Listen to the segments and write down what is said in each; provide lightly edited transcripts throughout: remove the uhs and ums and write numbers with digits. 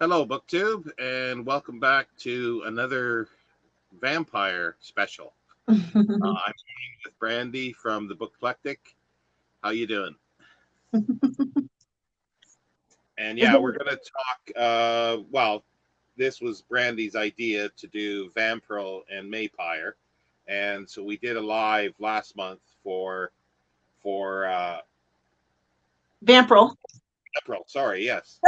Hello, BookTube, and welcome back to another vampire special. I'm with Brandy from the Bookplectic. How you doing? And Is yeah, we're it- going to talk. This was Brandy's idea to do Vampirl and MayPIRE, and so we did a live last month for Vampirl. April. Sorry, yes.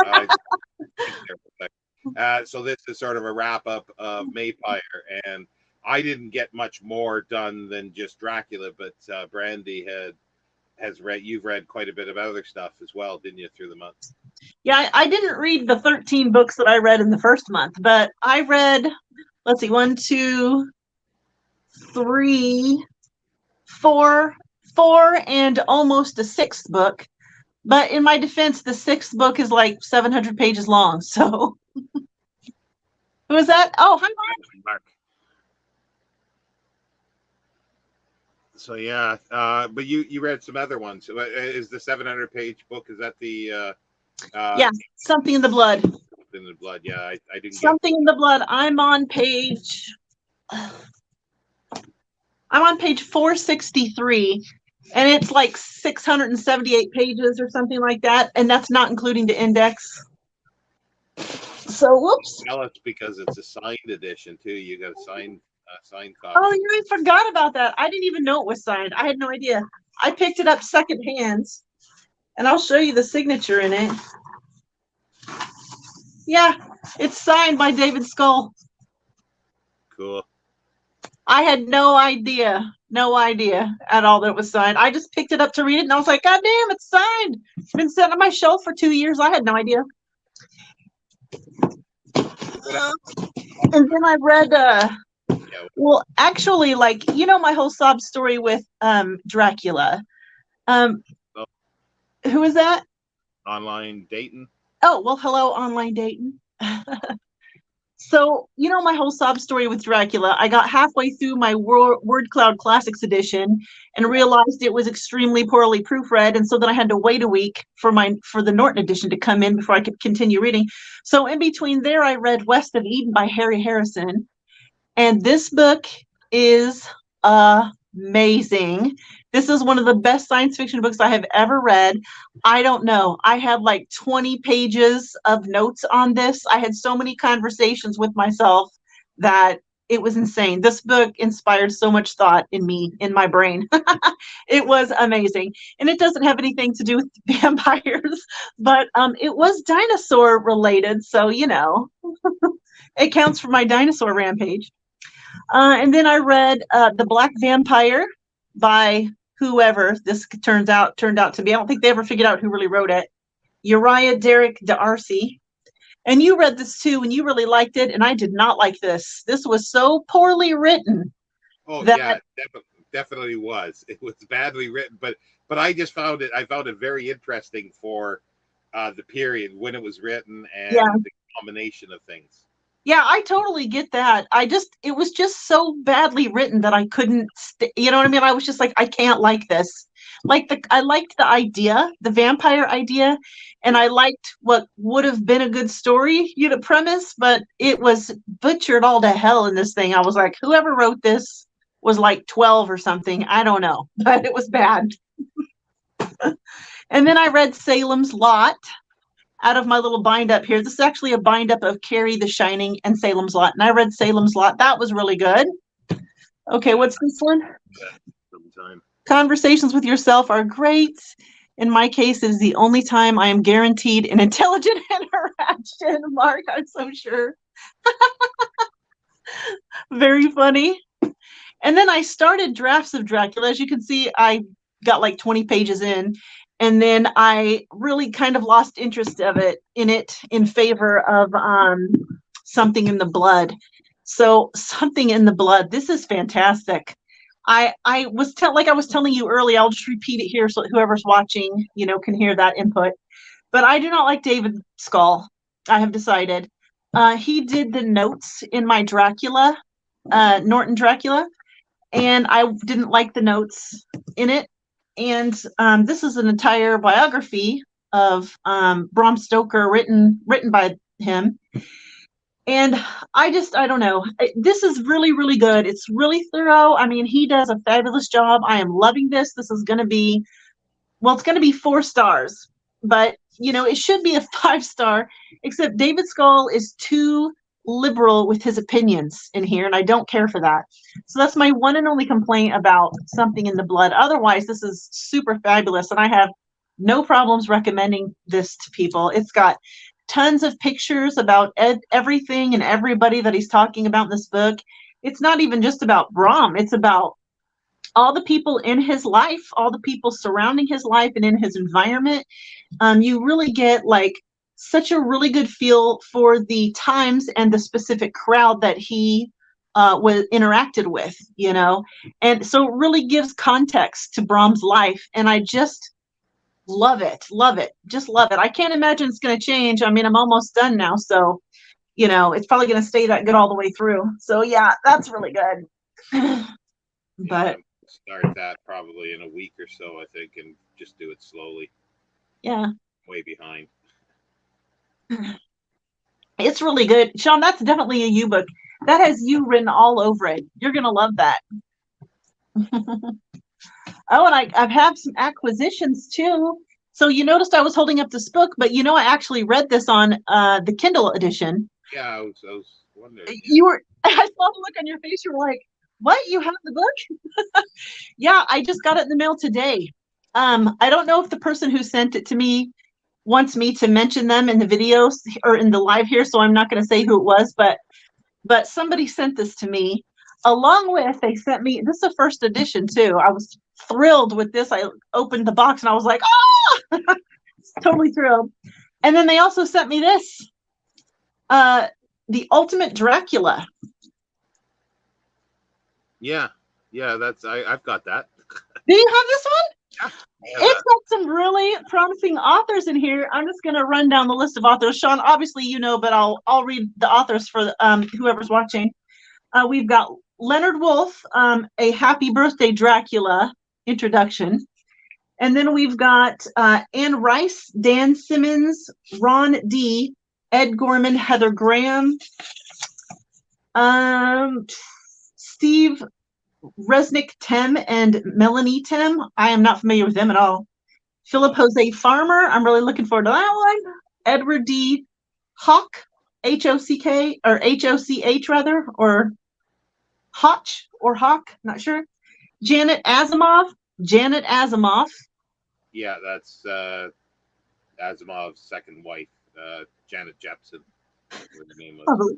So this is sort of a wrap up of MayPIRE, and I didn't get much more done than just Dracula, but Brandy has read. You've read quite a bit of other stuff as well, didn't you, through the month? Yeah, I didn't read the 13 books that I read in the first month, but I read, let's see, one, two, three, four, and almost a sixth book. But in my defense, the sixth book is like 700 pages long. So who is that? Oh, hi, Mark. So yeah, but you read some other ones. Is the 700-page book? Is that the yeah, Something in the Blood. in the blood? Yeah, I didn't Something in the Blood. I'm on page 463, and it's like 678 pages or something like that, and that's not including the index. So whoops. Tell us because it's a signed edition too. You got a signed copy. Oh, yeah, I forgot about that. I didn't even know it was signed. I had no idea. I picked it up secondhand, and I'll show you the signature in it. Yeah, it's signed by David Skull. Cool. I had no idea at all that it was signed. I just picked it up to read it, and I was like, God damn, it's signed. It's been sitting on my shelf for 2 years. I had no idea. And then I read, well, actually, like, my whole sob story with Dracula. Who is that? Online dating. Oh, well, hello, online dating. So, my whole sob story with Dracula, I got halfway through my Word Cloud Classics edition and realized it was extremely poorly proofread. And so then I had to wait a week for the Norton edition to come in before I could continue reading. So in between there, I read West of Eden by Harry Harrison. And this book is amazing. This is one of the best science fiction books I have ever read. I don't know. I had like 20 pages of notes on this. I had so many conversations with myself that it was insane. This book inspired so much thought in me, in my brain. It was amazing. And it doesn't have anything to do with vampires, but it was dinosaur related. So, it counts for my dinosaur rampage. And then I read The Black Vampire by whoever this turned out to be. I don't think they ever figured out who really wrote it. Uriah Derek D'Arcy. And you read this too, and you really liked it, and I did not like this. This was so poorly written. Oh yeah, definitely was. It was badly written, but I just found it. I found it very interesting for the period when it was written and the combination of things. Yeah, I totally get that. It was just so badly written that I couldn't, you know what I mean? I was just like, I can't like this. I liked the idea, the vampire idea, and I liked what would have been a good story, premise, but it was butchered all to hell in this thing. I was like, whoever wrote this was like 12 or something. I don't know, but it was bad. And then I read Salem's Lot out of my little bind up here. This is actually a bind up of Carrie, The Shining, and Salem's Lot. And I read Salem's Lot. That was really good. Okay, what's this one? Sometime. Conversations with yourself are great. In my case, it is the only time I am guaranteed an intelligent interaction. Mark, I'm so sure. Very funny. And then I started Drafts of Dracula. As you can see, I got like 20 pages in. And then I really kind of lost interest in it in favor of Something in the Blood. So Something in the Blood, this is fantastic. I was telling you earlier, I'll just repeat it here so whoever's watching, can hear that input. But I do not like David Skull. I have decided. He did the notes in my Dracula, Norton Dracula, and I didn't like the notes in it. And this is an entire biography of Bram Stoker written by him. And I don't know. This is really, really good. It's really thorough. I mean, he does a fabulous job. I am loving this. This is going to be, well, it's going to be 4 stars, but it should be a 5-star, except David Skull is too liberal with his opinions in here, and I don't care for that. So that's my one and only complaint about Something in the Blood. Otherwise, this is super fabulous, and I have no problems recommending this to people. It's got tons of pictures about everything and everybody that he's talking about in this book. It's not even just about Brom. It's about all the people in his life, all the people surrounding his life and in his environment. You really get like such a really good feel for the times and the specific crowd that he was interacted with, and so it really gives context to Brom's life. And I just love it, just love it. I can't imagine it's going to change. I mean, I'm almost done now, so it's probably going to stay that good all the way through. So yeah, that's really good. But start that probably in a week or so, I think, and just do it slowly. Yeah. Way behind. It's really good. Shawn, that's definitely a you book. That has you written all over it. You're going to love that. Oh, and I've had some acquisitions too. So you noticed I was holding up this book, but I actually read this on the Kindle edition. Yeah, I was wondering. I saw the look on your face. You were like, what? You have the book? Yeah, I just got it in the mail today. I don't know if the person who sent it to me wants me to mention them in the videos or in the live here, so I'm not going to say who it was, but somebody sent this to me. Along with, they sent me, this is a first edition too. I was thrilled with this. I opened the box and I was like, oh, totally thrilled. And then they also sent me this, The Ultimate Dracula. Yeah, I've got that. Do you have this one? Yeah. It's got some really promising authors in here. I'm just going to run down the list of authors. Shawn, obviously but I'll read the authors for whoever's watching. We've got Leonard Wolf, A Happy Birthday Dracula introduction. And then we've got Anne Rice, Dan Simmons, Ron D., Ed Gorman, Heather Graham, Steve Resnick Tem and Melanie Tem. I am not familiar with them at all. Philip Jose Farmer. I'm really looking forward to that one. Edward D. Hawk, H-O-C-K, or H-O-C-H rather, or Hotch or Hawk, not sure. Janet Asimov. Yeah, that's Asimov's second wife, Janet Jepson. What the name was.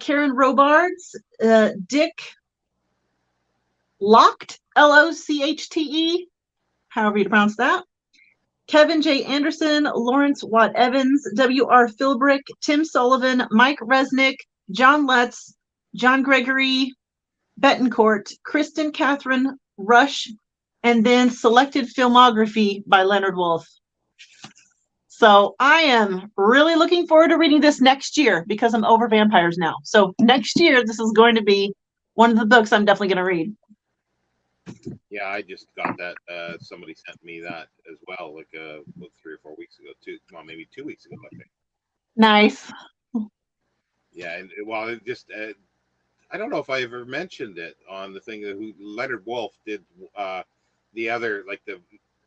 Karen Robards, Dick Lochte, L-O-C-H-T-E, however you pronounce that. Kevin J. Anderson, Lawrence Watt Evans, W.R. Philbrick, Tim Sullivan, Mike Resnick, John Lutz, John Gregory Betancourt, Kristen Catherine Rush, and then selected filmography by Leonard Wolf. So I am really looking forward to reading this next year because I'm over vampires now. So next year, this is going to be one of the books I'm definitely going to read. Yeah, I just got that. Somebody sent me that as well, like 3 or 4 weeks ago. Maybe 2 weeks ago, I think. Nice. Yeah, and it just I don't know if I ever mentioned it on the thing that Leonard Wolf did the other, like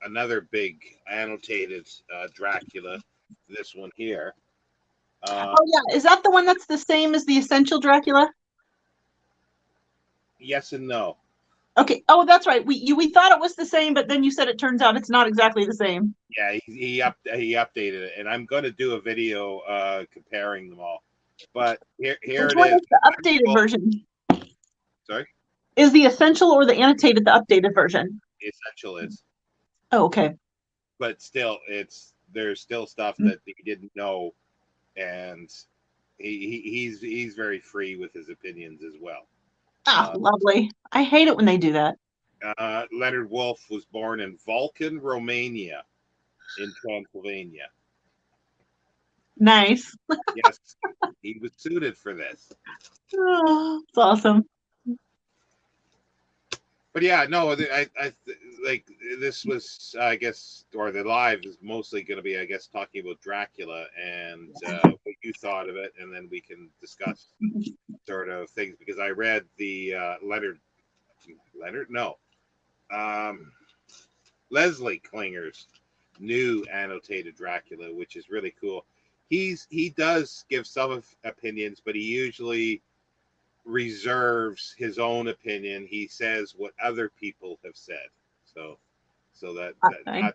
another big annotated Dracula. This one here. Oh yeah, is that the one that's the same as the Essential Dracula? Yes and no. Okay. Oh, that's right. We thought it was the same, but then you said it turns out it's not exactly the same. Yeah, he updated it, and I'm going to do a video comparing them all. But here it is. The updated version. Sorry? Is the Essential or the annotated the updated version? The Essential is. Oh, okay. But still, there's still stuff that he didn't know, and he's very free with his opinions as well. Ah, lovely. I hate it when they do that. Leonard Wolf was born in Vulcan, Romania, in Transylvania. Nice. Yes, he was suited for this. Oh, it's awesome. But yeah, no, I like this was, I guess, or the live is mostly going to be, I guess, talking about Dracula and what you thought of it, and then we can discuss sort of things because I read the Leonard, no, um, Leslie Klinger's new annotated Dracula, which is really cool. He does give some opinions, but he usually reserves his own opinion. He says what other people have said. So Okay. that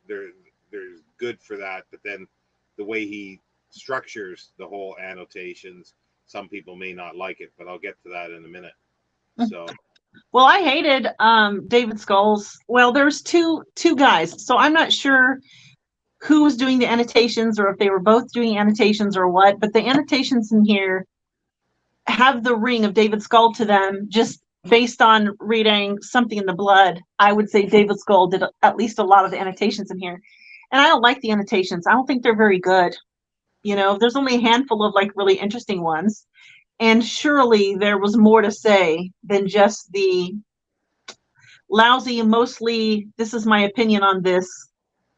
there there's good for that. But then the way he structures the whole annotations, some people may not like it, but I'll get to that in a minute. So Well, I hated David Scull's. Well, there's two guys, so I'm not sure who was doing the annotations or if they were both doing annotations or what. But the annotations in here have the ring of David Scull to them. Just based on reading Something in the Blood, I would say David Scull did at least a lot of the annotations in here. And I don't like the annotations. I don't think they're very good. You know, there's only a handful of like really interesting ones. And surely there was more to say than just the lousy, mostly, this is my opinion on this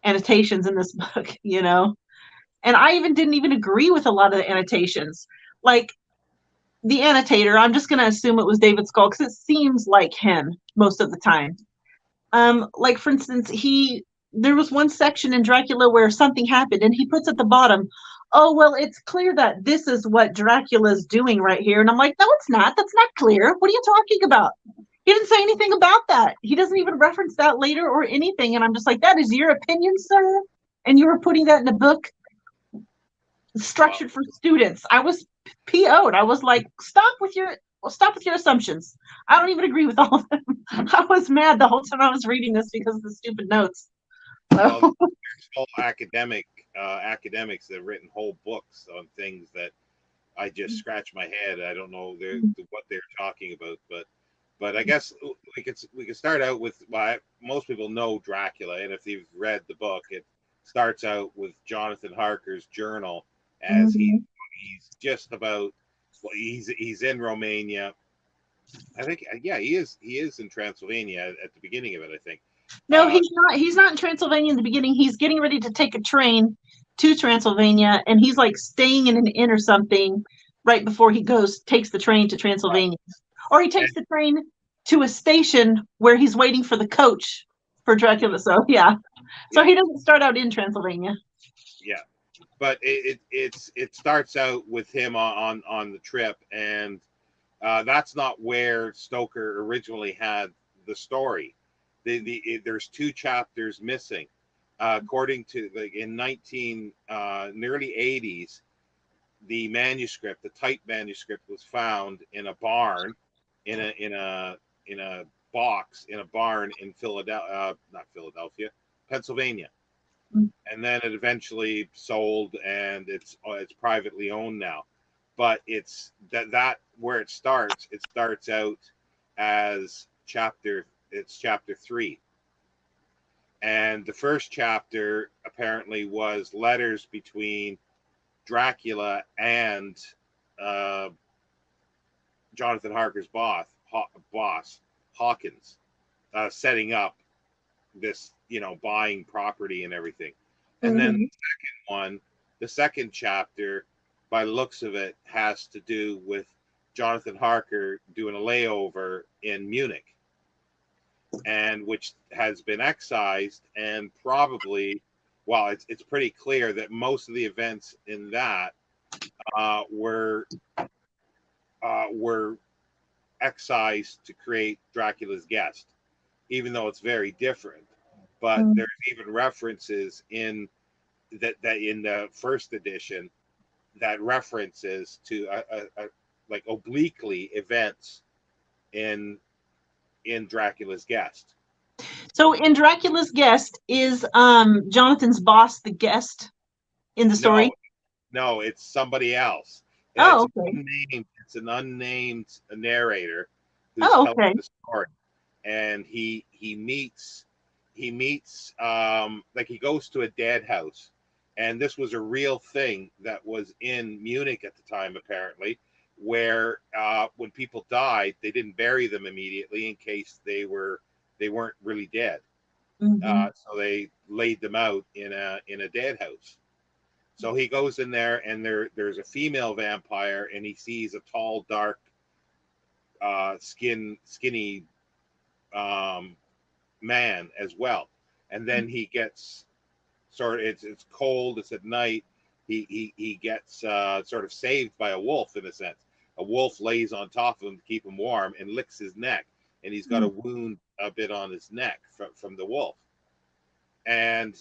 annotations in this book, you know? And I didn't even agree with a lot of the annotations. Like the annotator, I'm just going to assume it was David Scull because it seems like him most of the time. Like for instance, there was one section in Dracula where something happened and he puts at the bottom, oh, well, it's clear that this is what Dracula's doing right here. And I'm like, no, it's not. That's not clear. What are you talking about? He didn't say anything about that. He doesn't even reference that later or anything. And I'm just like, that is your opinion, sir. And you were putting that in a book structured for students. I was PO'd. I was like, stop with your assumptions. I don't even agree with all of them. I was mad the whole time I was reading this because of the stupid notes. well, there's whole academics that have written whole books on things that I just scratch my head. I don't know what they're talking about, but I guess we can start out with most people know Dracula, and if you've read the book, it starts out with Jonathan Harker's journal as he's just about, well, he's in Romania. I think yeah, he is in Transylvania at the beginning of it, I think. No, he's not. He's not in Transylvania in the beginning. He's getting ready to take a train to Transylvania, and he's like staying in an inn or something right before he takes the train to Transylvania. Or he takes the train to a station where he's waiting for the coach for Dracula. So yeah. So he doesn't start out in Transylvania. Yeah. But it starts out with him on the trip, and that's not where Stoker originally had the story. There's two chapters missing. According to in nearly 80s, the manuscript, the type manuscript, was found in a barn, in a box in a barn in Pennsylvania. And then it eventually sold, and it's privately owned now. But it's that where it starts. It starts out as chapter 3, and the first chapter apparently was letters between Dracula and Jonathan Harker's boss Hawkins, setting up this, buying property and everything. And then the second chapter, by the looks of it, has to do with Jonathan Harker doing a layover in Munich, and which has been excised, and probably, well, it's pretty clear that most of the events in that were excised to create Dracula's Guest, even though it's very different. But there's even references in that in the first edition that references to like obliquely events in Dracula's Guest. So in Dracula's Guest, is Jonathan's boss the guest in the story? No, it's somebody else. Oh, okay. It's an unnamed narrator who's telling the story, and he meets like he goes to a dead house, and this was a real thing that was in Munich at the time, apparently, where when people died, they didn't bury them immediately in case they weren't really dead. Mm-hmm. So they laid them out in a dead house. So he goes in there, and there's a female vampire, and he sees a tall, dark, skinny um, man as well. And then he gets it's cold, it's at night. He gets sort of saved by a wolf in a sense. A wolf lays on top of him to keep him warm and licks his neck, and he's got a wound a bit on his neck from the wolf. And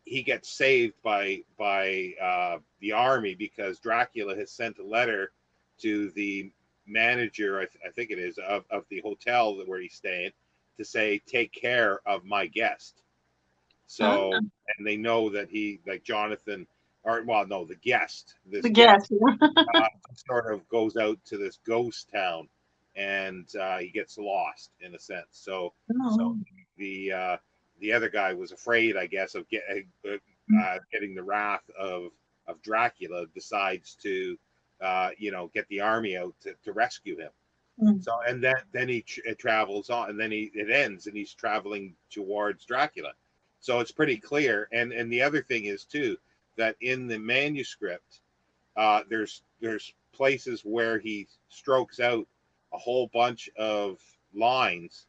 he gets saved by the army because Dracula has sent a letter to the manager, I think it is, of the hotel where he's staying, to say, take care of my guest. So, and they know that he, like Jonathan, or well, no, the guest, this The guest, guess. Yeah. sort of goes out to this ghost town, and he gets lost in a sense. So Oh. the other guy was afraid, I guess, of getting the wrath of Dracula. Decides to get the army out to rescue him. Mm. So and then he travels on, and then it ends, and he's traveling towards Dracula. So it's pretty clear. And the other thing is too that in the manuscript, there's places where he strokes out a whole bunch of lines,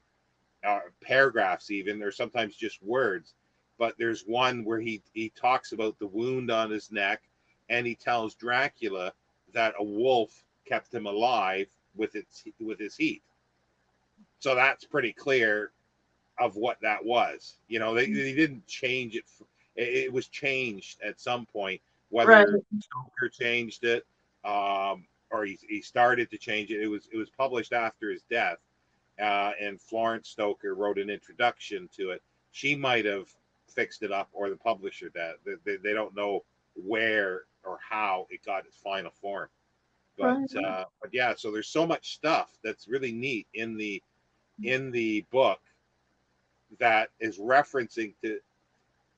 paragraphs even, or sometimes just words. But there's one where he talks about the wound on his neck, and he tells Dracula that a wolf kept him alive with his heat. So that's pretty clear of what that was. They didn't change it. It was changed at some point, Right. whether Stoker changed it, or he started to change it. It was published after his death, and Florence Stoker wrote an introduction to it. She might have fixed it up, or the publisher did. They don't know where or how it got its final form. But Right. but yeah, so there's so much stuff that's really neat in the book that is referencing to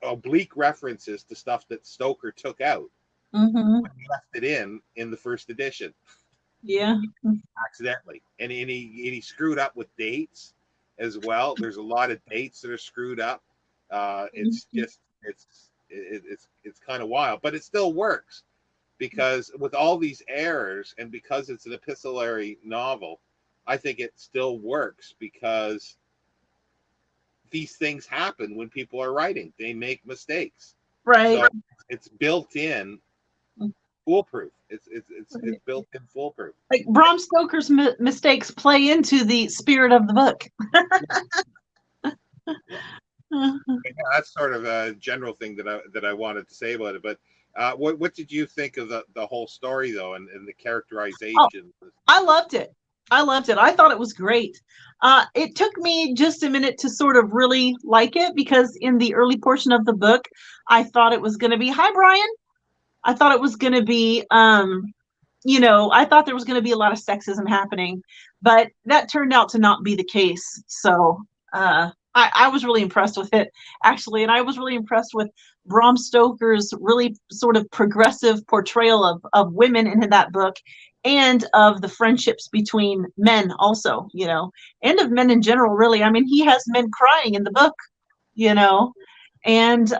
oblique references to stuff that Stoker took out Mm-hmm. when he left it in the first edition Yeah. accidentally, and he screwed up with dates as well. There's a lot of dates that are screwed up. It's Mhm. just it's kind of wild, but it still works because with all these errors, and because it's an epistolary novel, I think it still works because these things happen when people are writing. They make mistakes. Right. So it's built in foolproof. It's Right. built in foolproof. Like Bram Stoker's mistakes play into the spirit of the book. Yeah. Yeah, that's sort of a general thing that I wanted to say about it. But what did you think of the whole story though, and the Oh, characterization? I loved it. I loved it. I thought it was great. It took me just a minute to sort of really like it because in the early portion of the book, I thought it was going to be, hi, Brian. I thought it was going to be, I thought there was going to be a lot of sexism happening, but that turned out to not be the case. So I was really impressed with it, actually. And I was really impressed with Bram Stoker's really sort of progressive portrayal of women in that book and of the friendships between men also, and of men in general, really. I mean, he has men crying in the book, you know and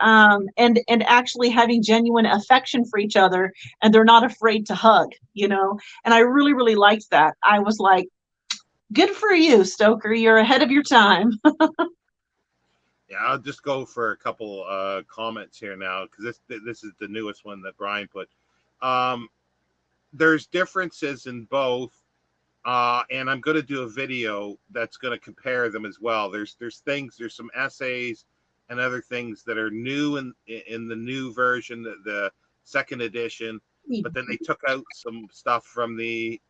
actually having genuine affection for each other, and they're not afraid to hug, and I really, really liked that. I was like, good for you, Stoker, you're ahead of your time. Yeah, I'll just go for a couple comments here now because this is the newest one that Brian put. Um, there's differences in both, and I'm going to do a video that's going to compare them as well. There's some essays and other things that are new in the new version, the second edition, but then they took out some stuff from the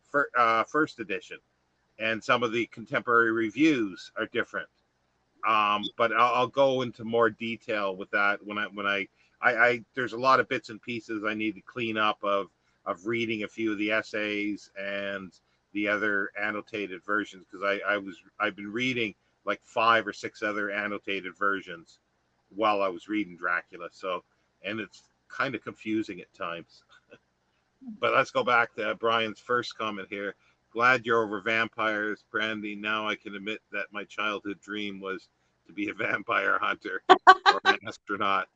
first edition, and some of the contemporary reviews are different. But I'll go into more detail with that when I there's a lot of bits and pieces I need to clean up of reading a few of the essays and the other annotated versions because I've been reading like 5 or 6 other annotated versions while I was reading Dracula. So, and it's kind of confusing at times. But let's go back to Brian's first comment here. Glad you're over vampires, Brandy. Now I can admit that my childhood dream was to be a vampire hunter or an astronaut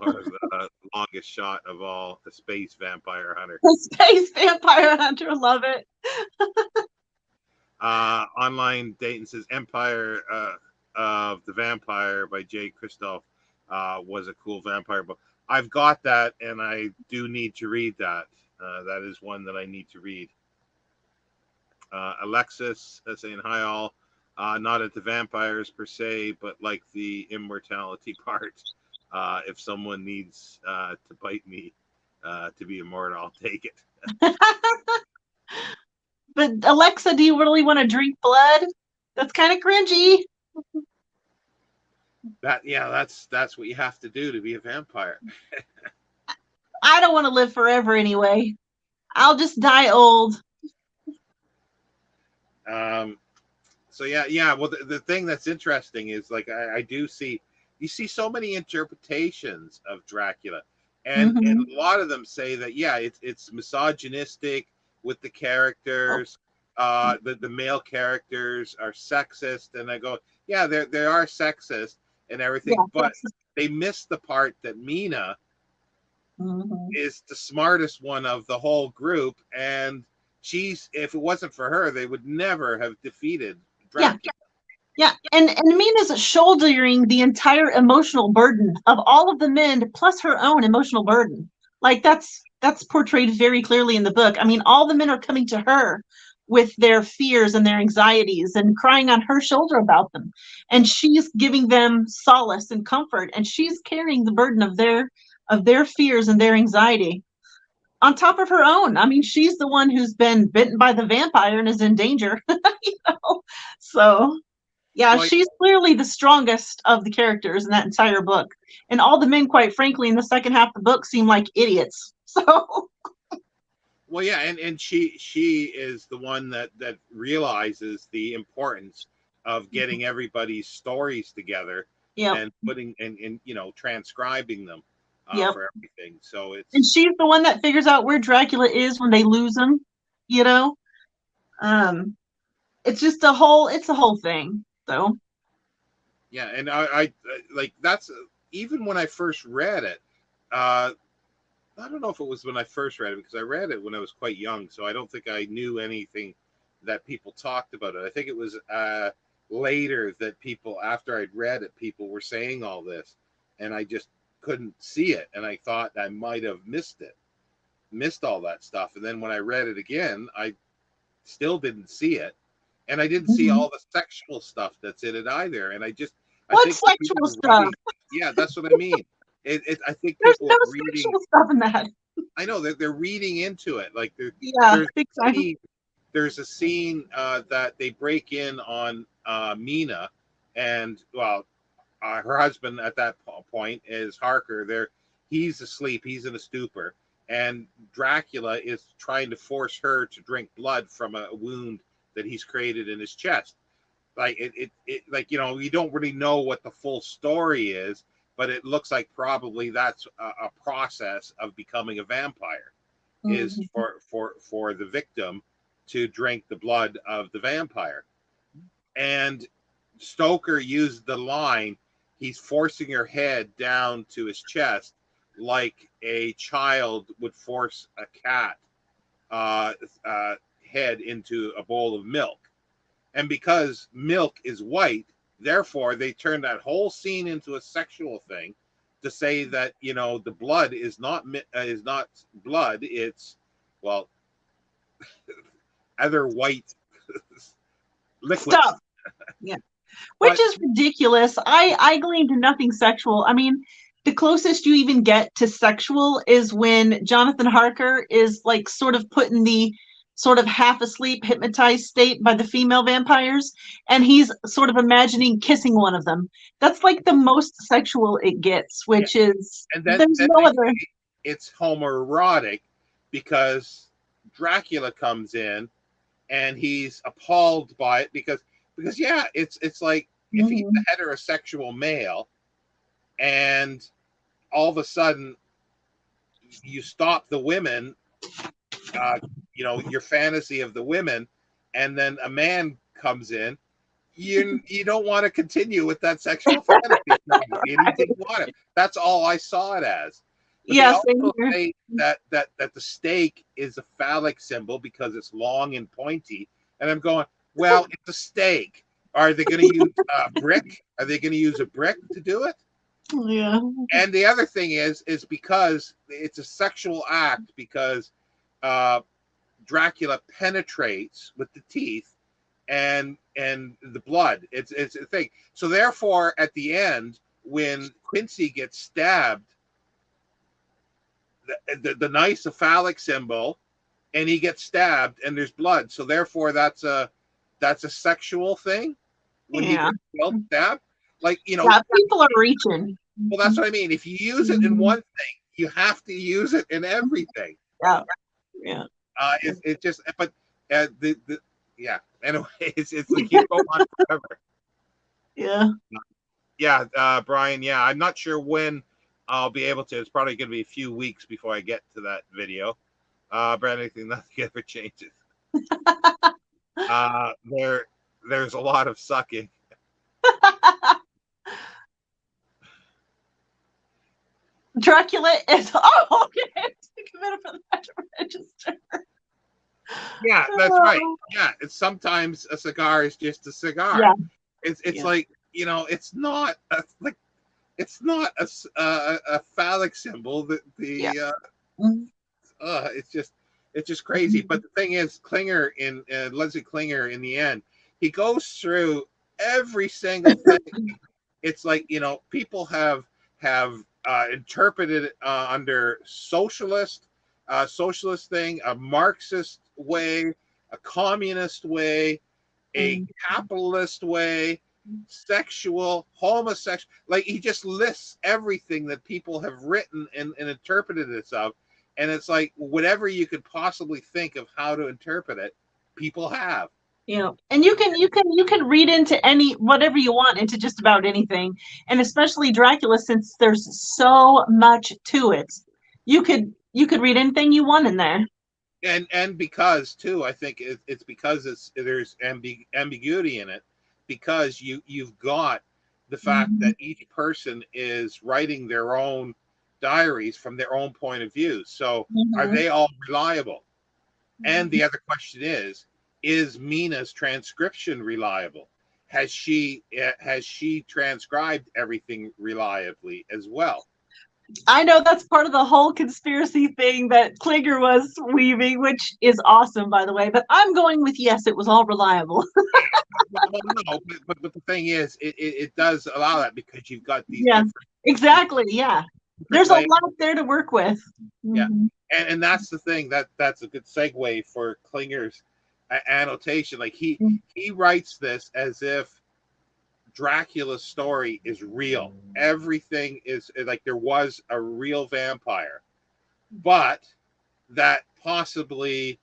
or the longest shot of all, a space vampire hunter. The space vampire hunter, love it. Online Dayton says Empire of the Vampire by Jay Kristoff was a cool vampire book. I've got that, and I do need to read that. That is one that I need to read. Alexis saying hi all. Not at the vampires per se, but like the immortality part. If someone needs to bite me to be immortal, I'll take it. But Alexa, do you really want to drink blood? That's kind of cringy. That's what you have to do to be a vampire. I don't want to live forever anyway. I'll just die old. So yeah. Well, the thing that's interesting is like I do see, you see so many interpretations of Dracula, and a lot of them say that it's misogynistic with the characters. The male characters are sexist, and I go, yeah, they are sexist and everything, but they miss the part that Mina is the smartest one of the whole group, and if it wasn't for her, they would never have defeated Dracula. Yeah, and Mina's shouldering the entire emotional burden of all of the men, plus her own emotional burden. Like that's portrayed very clearly in the book. I mean, all the men are coming to her with their fears and their anxieties and crying on her shoulder about them, and she's giving them solace and comfort, and she's carrying the burden of their fears and their anxiety on top of her own. I mean, she's the one who's been bitten by the vampire and is in danger. So yeah, she's clearly the strongest of the characters in that entire book. And all the men, quite frankly, in the second half of the book seem like idiots. So well, yeah, and she is the one that realizes the importance of getting everybody's stories together and putting and transcribing them for everything. So and she's the one that figures out where Dracula is when they lose him. It's just a whole thing. So yeah, and I like that's even when I first read it. I don't know if it was when I first read it, because I read it when I was quite young, so I don't think I knew anything that people talked about it. I think it was later that people, after I'd read it, people were saying all this, and I just couldn't see it, and I thought I might have missed all that stuff. And then when I read it again, I still didn't see it, and I didn't see all the sexual stuff that's in it either. And I think sexual stuff? Yeah, that's what I mean. I think there's people no reading sexual stuff in that. I know that they're reading into it. Like there's a scene that they break in on Mina, and her husband at that point is Harker. He's asleep. He's in a stupor, and Dracula is trying to force her to drink blood from a wound that he's created in his chest. Like you don't really know what the full story is, but it looks like probably that's a process of becoming a vampire, is for the victim to drink the blood of the vampire. And Stoker used the line, he's forcing her head down to his chest like a child would force a cat head into a bowl of milk. And because milk is white, therefore they turn that whole scene into a sexual thing to say that the blood is not blood, it's other white liquid stuff. Yeah, which is ridiculous. I gleaned nothing sexual. I mean, the closest you even get to sexual is when Jonathan Harker is like sort of put in the sort of half asleep, hypnotized state by the female vampires, and he's sort of imagining kissing one of them. That's like the most sexual it gets, which is, and then, there's no other. It's homoerotic because Dracula comes in and he's appalled by it because it's like if he's a heterosexual male and all of a sudden you stop the women uh, your fantasy of the women, and then a man comes in, you don't want to continue with that sexual fantasy. You didn't want it. That's all I saw it as. But they Yes, also say that the steak is a phallic symbol because it's long and pointy. And I'm going, well, it's a steak. Are they going to use a brick? Are they going to use a brick to do it? yeah. And the other thing is because it's a sexual act, because Dracula penetrates with the teeth and the blood. It's a thing. So therefore, at the end, when Quincy gets stabbed, the knife's a phallic symbol, and he gets stabbed, and there's blood. So therefore, that's a sexual thing when he gets stabbed. Like, yeah, people are reaching. Well, that's what I mean. If you use it in one thing, you have to use it in everything. Yeah. It just, but yeah. Anyway, it's like you go on forever. Yeah. Brian. Yeah, I'm not sure when I'll be able to. It's probably going to be a few weeks before I get to that video. Brandy, anything nothing ever changes. There's a lot of sucking. Dracula is okay. Take a minute for that to register. Yeah, that's right. Yeah, it's sometimes a cigar is just a cigar. Yeah. It's like, it's not it's not a phallic symbol. It's just crazy. But the thing is, Klinger Leslie Klinger in the end, he goes through every single thing. It's like, people have interpreted it under socialist thing, a Marxist way, a communist way, a capitalist way, sexual, homosexual. Like, he just lists everything that people have written and interpreted this of, and it's like whatever you could possibly think of how to interpret it, people have. Yeah, and you can read into whatever you want into just about anything, and especially Dracula, since there's so much to it. You could read anything you want in there. And because too, I think it's because there's ambiguity in it, because you've got the fact that each person is writing their own diaries from their own point of view. So are they all reliable? And the other question is Mina's transcription reliable? Has she transcribed everything reliably as well? I know that's part of the whole conspiracy thing that Klinger was weaving, which is awesome, by the way. But I'm going with yes, it was all reliable. Well, no, but the thing is, it does allow that, because you've got these. Yeah, exactly. Yeah, there's a lot there to work with. Yeah, and that's the thing, that's a good segue for Klinger's annotation. Like, he writes this as if Dracula's story is real. Everything is like there was a real vampire, but that possibly,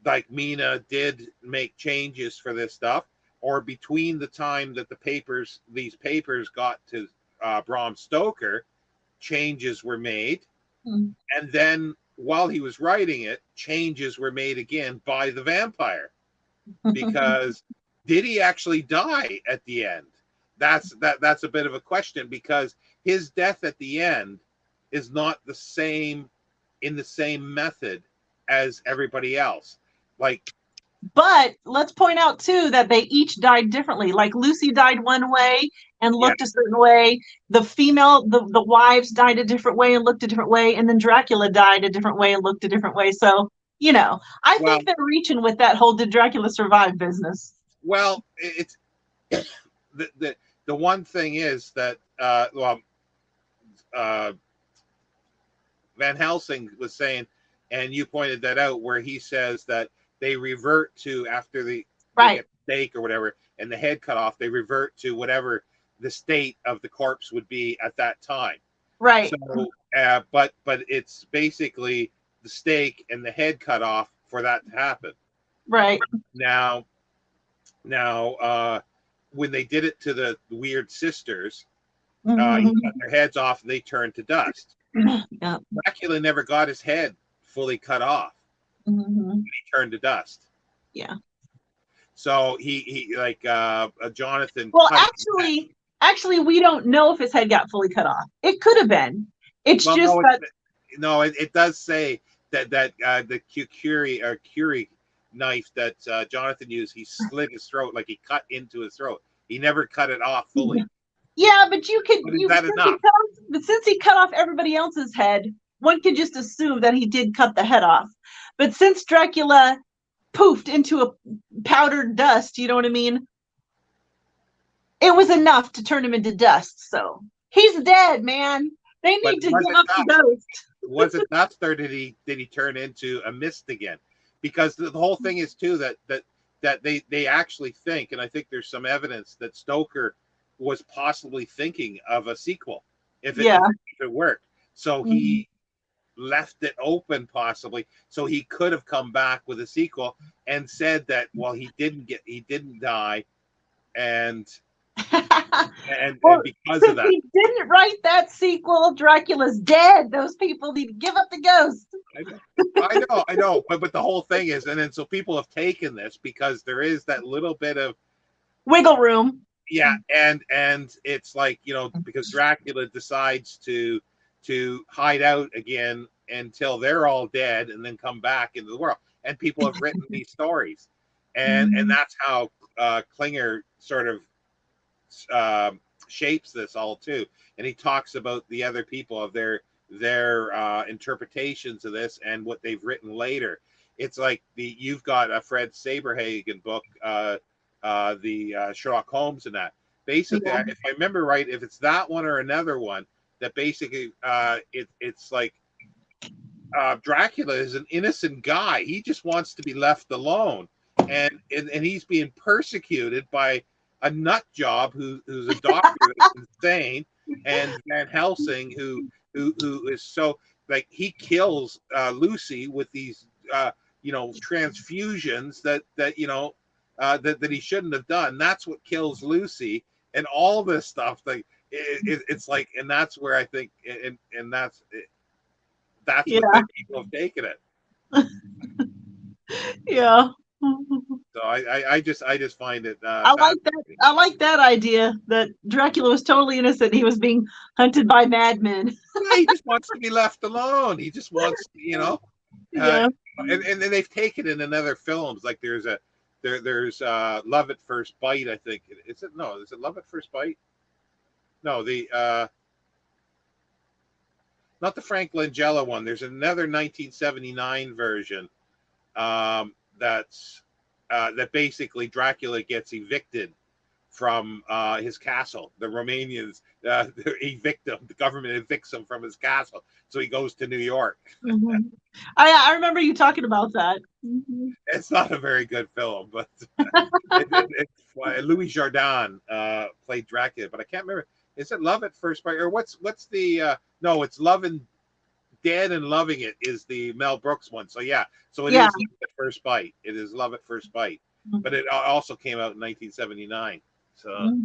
like, Mina did make changes for this stuff, or between the time that these papers got to Bram Stoker, changes were made, and then while he was writing it, changes were made again by the vampire, because did he actually die at the end? That's a bit of a question, because his death at the end is not the same method as everybody else. But let's point out too that they each died differently. Like, Lucy died one way and looked a certain way. The wives died a different way and looked a different way, and then Dracula died a different way and looked a different way. So, I think they're reaching with that whole "did Dracula survive" business. Well, it's the one thing is that Van Helsing was saying, and you pointed that out, where he says that they revert to, after they get the steak or whatever and the head cut off, they revert to whatever the state of the corpse would be at that time. Right. So, but it's basically the steak and the head cut off for that to happen. Right. Now, when they did it to the weird sisters, he cut their heads off and they turned to dust. Yeah. Dracula never got his head fully cut off. Mm-hmm. He turned to dust. Yeah. So he like Jonathan. Well, cut actually, we don't know if his head got fully cut off. It could have been. It's Well, just no, that. no, it does say that the Curie knife that Jonathan used, he slit his throat, like he cut into his throat. He never cut it off fully. Yeah, but you could. But is that enough? But since he cut off everybody else's head, one could just assume that he did cut the head off. But since Dracula poofed into a powdered dust, you know what I mean? It was enough to turn him into dust. So he's dead, man. They But need to was give it up the ghost. Was it dust, or did he turn into a mist again? Because the whole thing is too that they actually think, and I think there's some evidence that Stoker was possibly thinking of a sequel if it worked. So he left it open possibly, so he could have come back with a sequel and said that, well, he didn't die, and Well, because since of that, he didn't write that sequel, Dracula's dead. Those people need to give up the ghost. I know, but the whole thing is, and then so people have taken this because there is that little bit of wiggle room. Yeah, and it's like, because Dracula decides to hide out again until they're all dead and then come back into the world, and people have written these stories, and that's how Klinger sort of shapes this all too, and he talks about the other people of their interpretations of this and what they've written later. It's like you've got a Fred Saberhagen book, the Sherlock Holmes and that. Basically, if I remember right, if it's that one or another one, that basically it's like Dracula is an innocent guy. He just wants to be left alone, and he's being persecuted by a nut job who's a doctor that's insane, and Van Helsing who is so, like, he kills Lucy with these transfusions that he shouldn't have done. That's what kills Lucy, and all this stuff. Like it's like, and that's where I think, and that's what people have taken it. Yeah. So I just find it. I like that. I like that idea that Dracula was totally innocent. He was being hunted by madmen. Yeah, he just wants to be left alone. He just wants, Yeah. And they've taken in other films. Like there's Love at First Bite. I think is it Love at First Bite? No, not the Frank Langella one. There's another 1979 version that's that basically Dracula gets evicted from his castle. The Romanians evict him. The government evicts him from his castle, so he goes to New York. I remember you talking about that. It's not a very good film, but Louis Jardin played Dracula, but I can't remember. Is it Love at First Bite, or what's the no? It's Love and Dead and Loving It is the Mel Brooks one. So yeah, so it is Love at First Bite. It is Love at First Bite, but it also came out in 1979. So,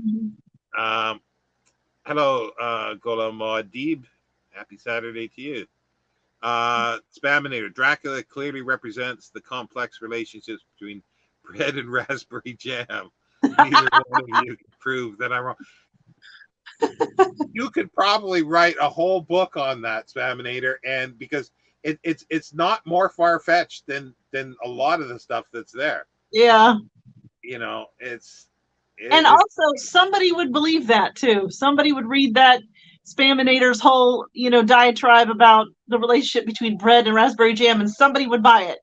hello, Golam Deeb. Happy Saturday to you. Spaminator. Dracula clearly represents the complex relationships between bread and raspberry jam. Neither one of you can prove that I'm wrong. You could probably write a whole book on that, Spaminator, and because it's not more far-fetched than a lot of the stuff that's there. Yeah. And also somebody would believe that too. Somebody would read that Spaminator's whole, diatribe about the relationship between bread and raspberry jam, and somebody would buy it.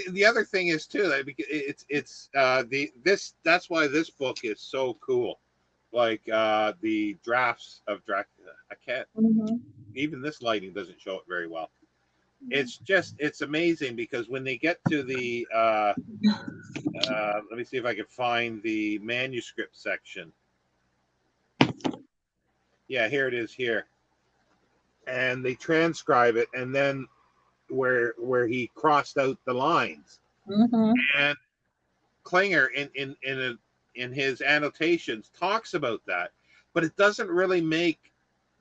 The other thing is too that that's why this book is so cool. Like the drafts of Dracula, I can't. Even this lighting doesn't show it very well. It's amazing because when they get to the let me see if I can find the manuscript section. Yeah, here it is here, and they transcribe it, and then where he crossed out the lines, and Klinger in his annotations talks about that, but it doesn't really make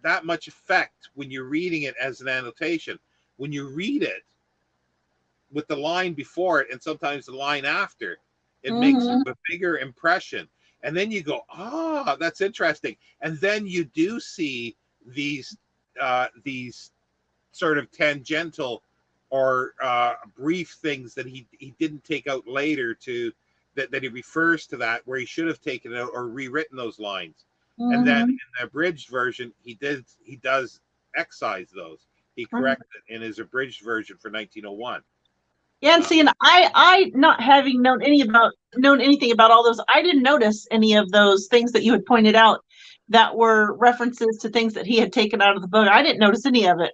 that much effect when you're reading it as an annotation. When you read it, with the line before it and sometimes the line after, it makes Mm-hmm. a bigger impression. And then you go, that's interesting. And then you do see these sort of tangential or brief things that he didn't take out later to that he refers to that where he should have taken it out or rewritten those lines. And then Mm-hmm. in the abridged version, he does excise those. He corrected it in his abridged version for 1901. Yeah, and see, and I not having known anything about all those, I didn't notice any of those things that you had pointed out that were references to things that he had taken out of the book. I didn't notice any of it.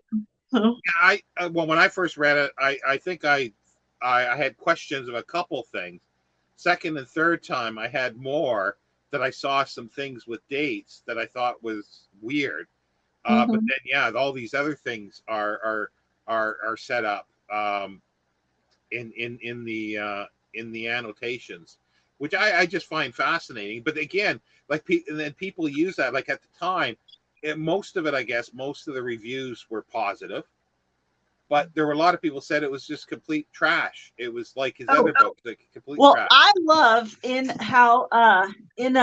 Yeah, well, when I first read it, I think I had questions of a couple things. Second and third time, I had more that I saw some things with dates that I thought was weird. But then, yeah, all these other things are set up in the annotations, which I just find fascinating. But again, and then people use that like at the time. Most of it, I guess, most of the reviews were positive, but there were a lot of people said it was just complete trash. It was like his other books, like complete trash. I love in how in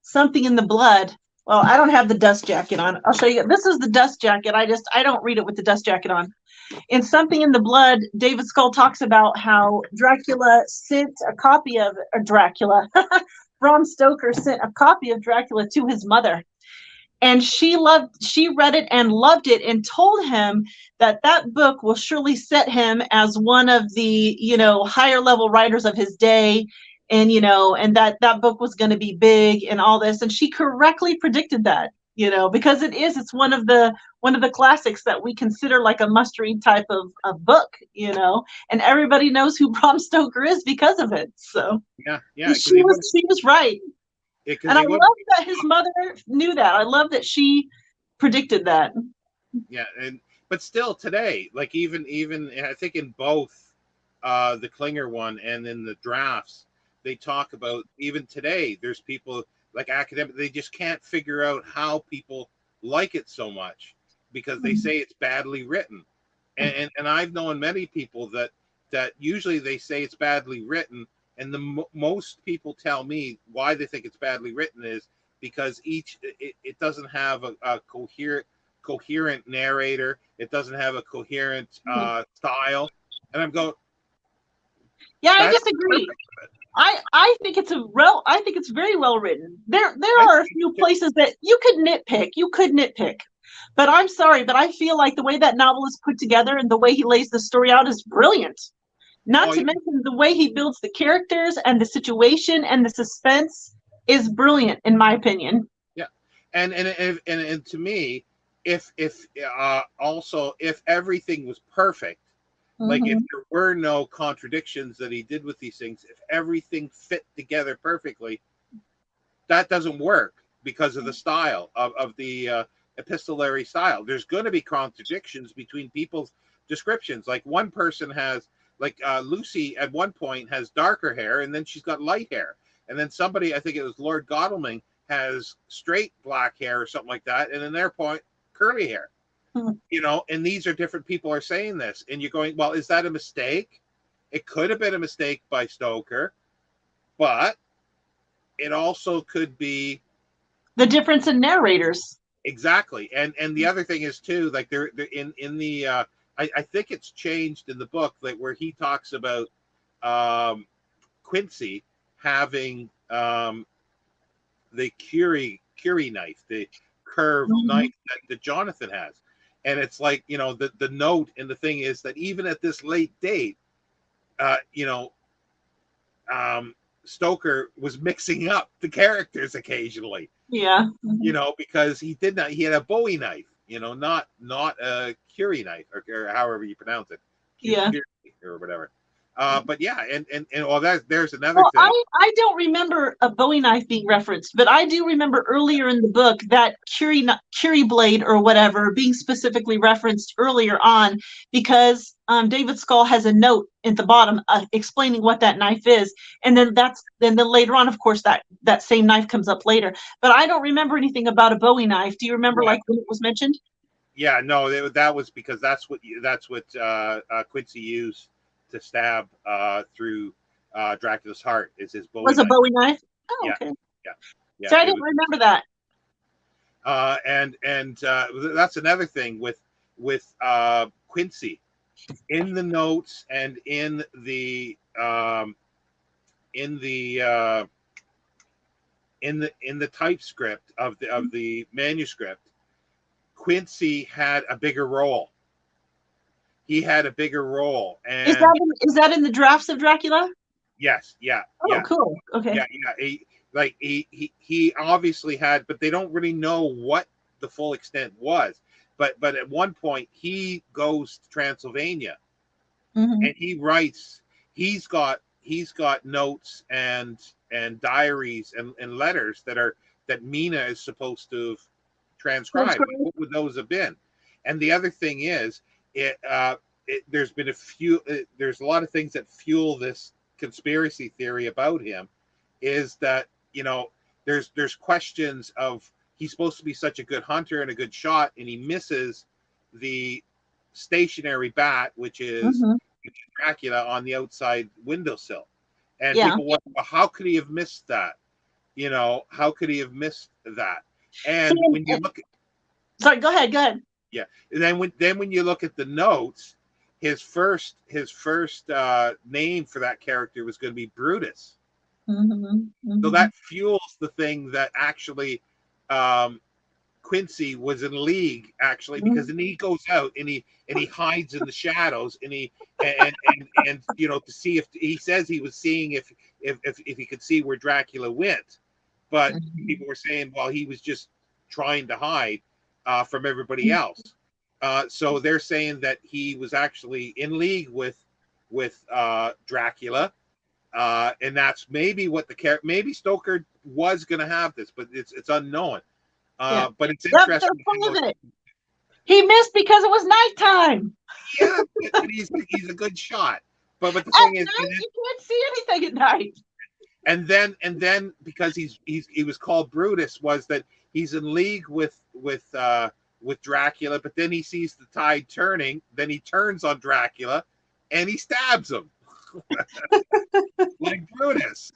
Something in the Blood. Well, I don't have the dust jacket on. I'll show you. This is the dust jacket. I don't read it with the dust jacket on. In Something in the Blood, David Skull talks about how Dracula sent a copy of Dracula. Bram Stoker sent a copy of Dracula to his mother. And she read it and loved it and told him that book will surely set him as one of the, higher level writers of his day. And, and that book was going to be big and all this. And she correctly predicted that, because it's one of the classics that we consider like a must-read type of book, and everybody knows who Bram Stoker is because of it. So yeah. She was right. And I love that his mother knew that. I love that she predicted that. Yeah, but still today, like even I think in both the Klinger one and in the drafts, they talk about even today. There's people like academic. They just can't figure out how people like it so much because they say it's badly written, and I've known many people that usually they say it's badly written. And most people tell me why they think it's badly written is because it doesn't have a coherent narrator. It doesn't have a coherent style. And I'm going, yeah, I disagree. I think it's very well written. There are a few places that you could nitpick. But I'm sorry, but I feel like the way that novel is put together and the way he lays the story out is brilliant. Not to mention the way he builds the characters and the situation and the suspense is brilliant, in my opinion. Yeah, and to me, if everything was perfect, like if there were no contradictions that he did with these things, if everything fit together perfectly, that doesn't work because of the style of the epistolary style. There's going to be contradictions between people's descriptions. Like one person has. Like Lucy at one point has darker hair and then she's got light hair. And then somebody, I think it was Lord Godalming, has straight black hair or something like that. And in their point, curly hair. And these are different people are saying this. And you're going, well, is that a mistake? It could have been a mistake by Stoker, but it also could be the difference in narrators. Exactly. And the other thing is too, like they're in the I think it's changed in the book, like where he talks about Quincy having the Curie knife, the curved knife that Jonathan has. And it's like, the note and the thing is that even at this late date, Stoker was mixing up the characters occasionally. Yeah. Because he had a Bowie knife. Not a Curie knife or however you pronounce it. Curie or whatever. But yeah, and there's another thing. I don't remember a Bowie knife being referenced, but I do remember earlier in the book that Curie blade or whatever being specifically referenced earlier on because David Skull has a note at the bottom explaining what that knife is, and then later on, of course, that same knife comes up later. But I don't remember anything about a Bowie knife. Do you remember like when it was mentioned? Yeah, no, that was because that's what Quincy used to stab through Dracula's heart is his Bowie Was a knife. Bowie knife? Oh, Yeah, okay. yeah. So I didn't remember that. And that's another thing with Quincy in the notes and in the typescript of the manuscript. Quincy had a bigger role. He had a bigger role, and is that in the drafts of Dracula? yes, yeah, oh, yeah, cool. Okay. Yeah. He obviously had, but they don't really know what the full extent was. But at one point he goes to Transylvania, and he writes. He's got notes and diaries and letters that Mina is supposed to have transcribed. What would those have been? And the other thing is, there's been there's a lot of things that fuel this conspiracy theory about him. Is that, there's questions of, he's supposed to be such a good hunter and a good shot, and he misses the stationary bat, which is Dracula on the outside windowsill. And people wonder, well, how could he have missed that? How could he have missed that? And when you look at, sorry, go ahead. Yeah. And then when you look at the notes, his first name for that character was going to be Brutus. So that fuels the thing that actually Quincy was in league, actually, because then he goes out and he hides in the shadows, and to see if he says he was seeing if he could see where Dracula went, but people were saying, well, he was just trying to hide from everybody else. So they're saying that he was actually in league with Dracula. And that's maybe what maybe Stoker was going to have this, but it's unknown. But it's interesting. He missed because it was nighttime. Yeah, but he's a good shot. But the thing is, you can't see anything at night. And then because he was called Brutus, was that he's in league with Dracula, but then he sees the tide turning, then he turns on Dracula, and he stabs him. Like Brutus,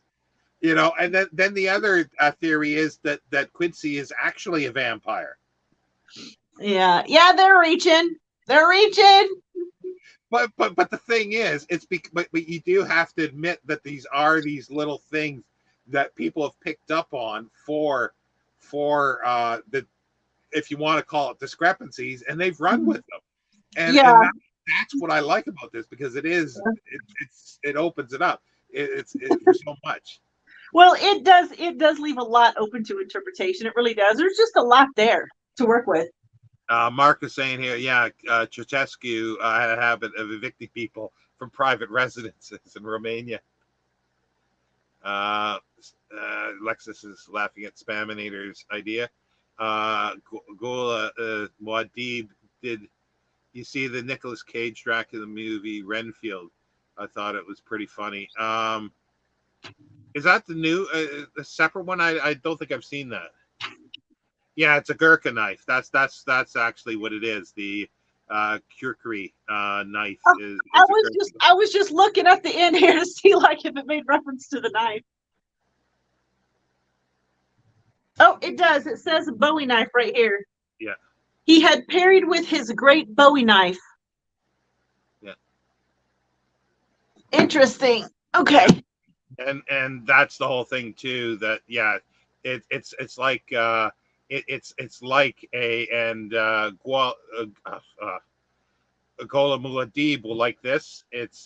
and then the other theory is that Quincy is actually a vampire. Yeah, they're reaching. But the thing is, but you do have to admit that these are these little things that people have picked up on for the, if you want to call it, discrepancies, and they've run with them. And that's what I like about this, because it opens it up. It's for so much. Well, it does leave a lot open to interpretation. It really does. There's just a lot there to work with. Mark is saying here, Ceausescu had a habit of evicting people from private residences in Romania. Lexus is laughing at Spaminator's idea. Gola Muad'Dib, did you see the Nicolas Cage Dracula movie Renfield? I thought it was pretty funny. Is that the new, the separate one? I don't think I've seen that. Yeah, it's a Gurkha knife. That's actually what it is. The Kukri knife is. I was just looking at the end here to see if it made reference to the knife. Oh, it does. It says a Bowie knife right here. Yeah. He had parried with his great Bowie knife. Yeah. Interesting. Okay. And that's the whole thing too. That it's like it's like Gola Muad'Dib will like this. It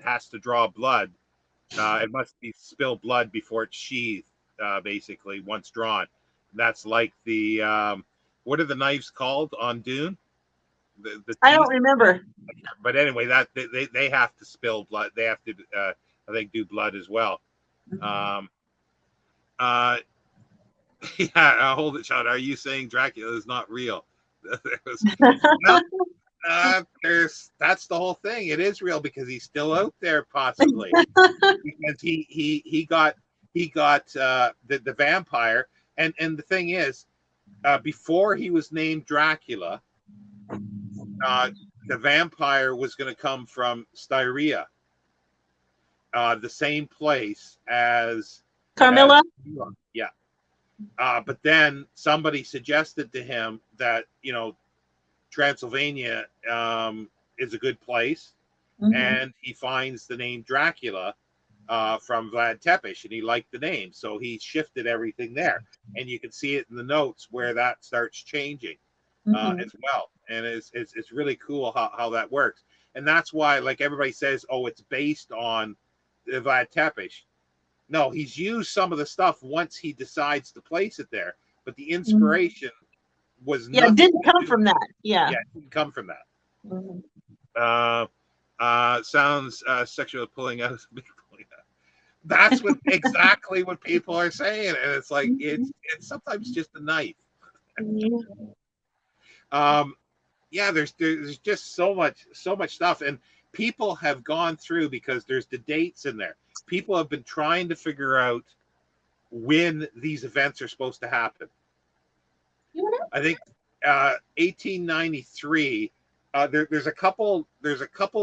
has to draw blood. It must be spill blood before it's sheathed. Basically, once drawn. That's like the what are the knives called on Dune? I don't remember. But anyway, that they have to spill blood. They have to I think do blood as well. Hold it, Shawn. Are you saying Dracula is not real? That's the whole thing. It is real because he's still out there, possibly. Because he got the vampire, and the thing is, before he was named Dracula, the vampire was going to come from Styria, the same place as Carmilla? Yeah. But then somebody suggested to him that, Transylvania is a good place. And he finds the name Dracula from Vlad Tepes, and he liked the name. So he shifted everything there. And you can see it in the notes where that starts changing as well. And it's really cool how that works. And that's why, like, everybody says, oh, it's based on Vlad Tepes. No, he's used some of the stuff once he decides to place it there, but the inspiration was it didn't come from that. Yeah, it didn't come from that. Sounds sexual pulling out. That's exactly what people are saying, and it's like it's sometimes just a knife. There's just so much stuff, and people have gone through, because there's the dates in there. People have been trying to figure out when these events are supposed to happen. I think 1893. There's a couple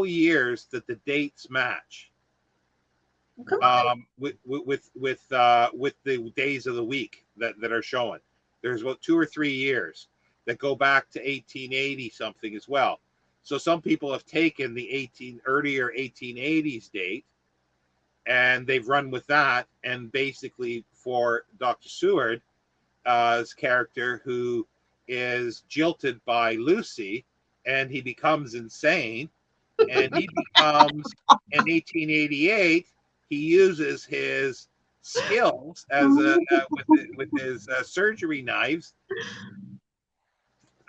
years that the dates match. With the days of the week that are showing. There's about 2 or 3 years that go back to 1880 something as well. So some people have taken the earlier 1880s date, and they've run with that. And basically, for Dr. Seward's character, who is jilted by Lucy, and he becomes insane, and he becomes in 1888. He uses his skills as with his surgery knives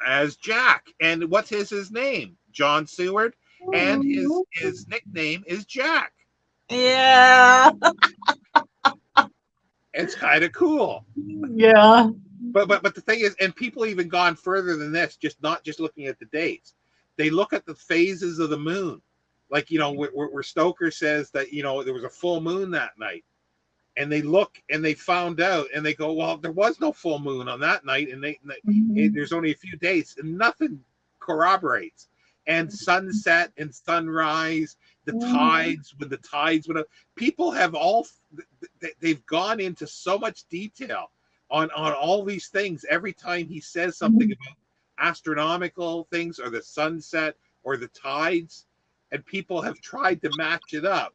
as Jack. And what's his name? John Seward, and his nickname is Jack. Yeah. It's kind of cool. Yeah. But the thing is, and people even gone further than this, not just looking at the dates. They look at the phases of the moon. Like, where Stoker says that, there was a full moon that night. And they look and they found out, and they go, well, there was no full moon on that night. And there's only a few dates, and nothing corroborates. And sunset and sunrise, the tides, when the tides went up. People have they've gone into so much detail on all these things. Every time he says something about astronomical things, or the sunset, or the tides, and people have tried to match it up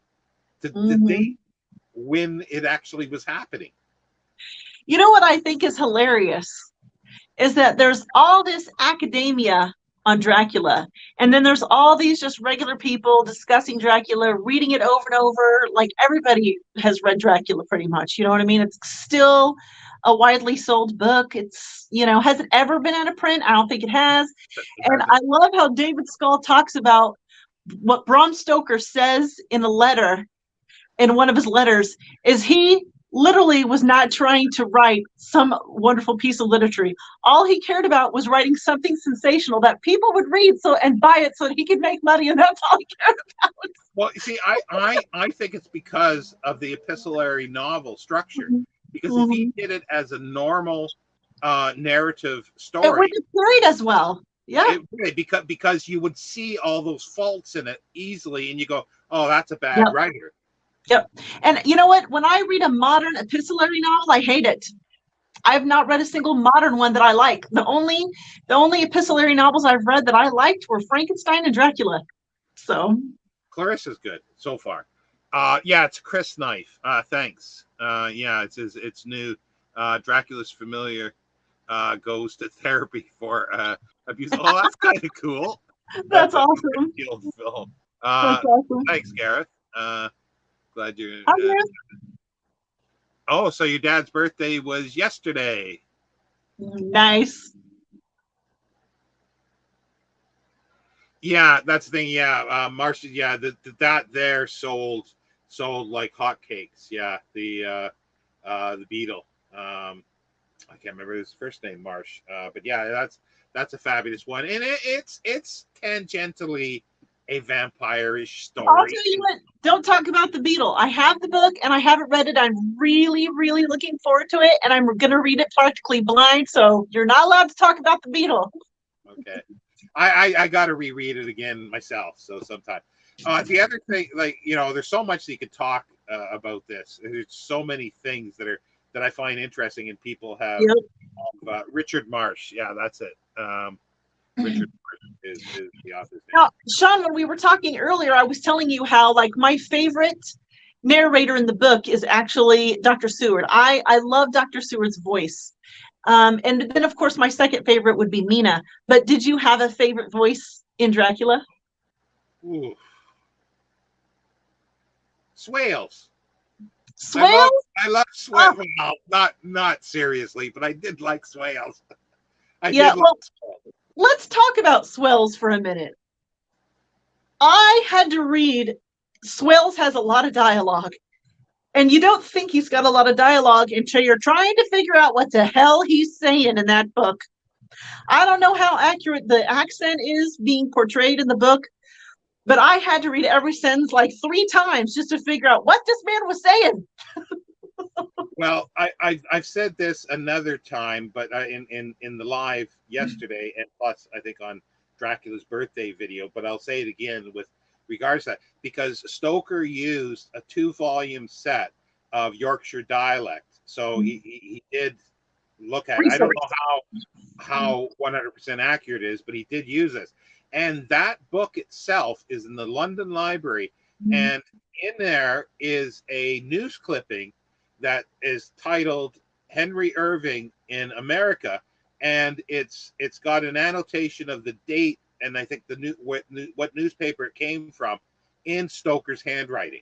to the date when it actually was happening. You know what I think is hilarious is that there's all this academia on Dracula, and then there's all these just regular people discussing Dracula, reading it over and over. Like, everybody has read Dracula pretty much, you know what I mean? It's still a widely sold book. It's, has it ever been out of print? I don't think it has. And I love how David Scull talks about what Bram Stoker says in one of his letters, is he literally was not trying to write some wonderful piece of literature. All he cared about was writing something sensational that people would read and buy it so that he could make money, and that's all he cared about. Well, you see, I think it's because of the epistolary novel structure. Because if he did it as a normal narrative story, it would have carried as well. Yeah, because you would see all those faults in it easily, and you go, "Oh, that's a bad writer." Yep. And you know what? When I read a modern epistolary novel, I hate it. I have not read a single modern one that I like. The only epistolary novels I've read that I liked were Frankenstein and Dracula. So Clarissa's good so far. It's Chris Knife. Thanks. It's new. Dracula's familiar. Goes to therapy for abuse. Oh, that's kind of cool. That's awesome. Film. That's awesome. Thanks, Gareth. Glad you're. So your dad's birthday was yesterday. Nice. Yeah, that's the thing. Yeah, Marcia. Yeah, that there sold like hotcakes. Yeah, the Beetle. I can't remember his first name, Marsh. But yeah, that's a fabulous one, and it's tangentially a vampire-ish story. I'll tell you what, don't talk about the Beetle. I have the book and I haven't read it. I'm really, really looking forward to it, and I'm going to read it practically blind, so you're not allowed to talk about the Beetle. Okay. I got to reread it again myself. So sometime. The other thing, like, there's so much that you could talk about this. There's so many things that I find interesting, and people have. Yep. Richard Marsh, yeah, that's it. Richard Marsh is the author's name. Now, Shawn, when we were talking earlier, I was telling you how, like, my favorite narrator in the book is actually Dr. Seward. I love Dr. Seward's voice. And then, of course, my second favorite would be Mina. But did you have a favorite voice in Dracula? Ooh. Swales. Swales? I love Swales. Oh. Well, not seriously, but I did like Swales. Let's talk about Swales for a minute. I had to read. Swales has a lot of dialogue, and you don't think he's got a lot of dialogue until you're trying to figure out what the hell he's saying in that book. I don't know how accurate the accent is being portrayed in the book, but I had to read every sentence like 3 times just to figure out what this man was saying. Well, I've said this another time, but in the live yesterday, and plus I think on Dracula's birthday video, but I'll say it again with regards to that, because Stoker used a 2-volume set of Yorkshire dialect, so he did look at it. I don't know how 100% accurate it is, but he did use this, and that book itself is in the London Library, and in there is a news clipping that is titled Henry Irving in America, and it's got an annotation of the date and I think what newspaper it came from in Stoker's handwriting.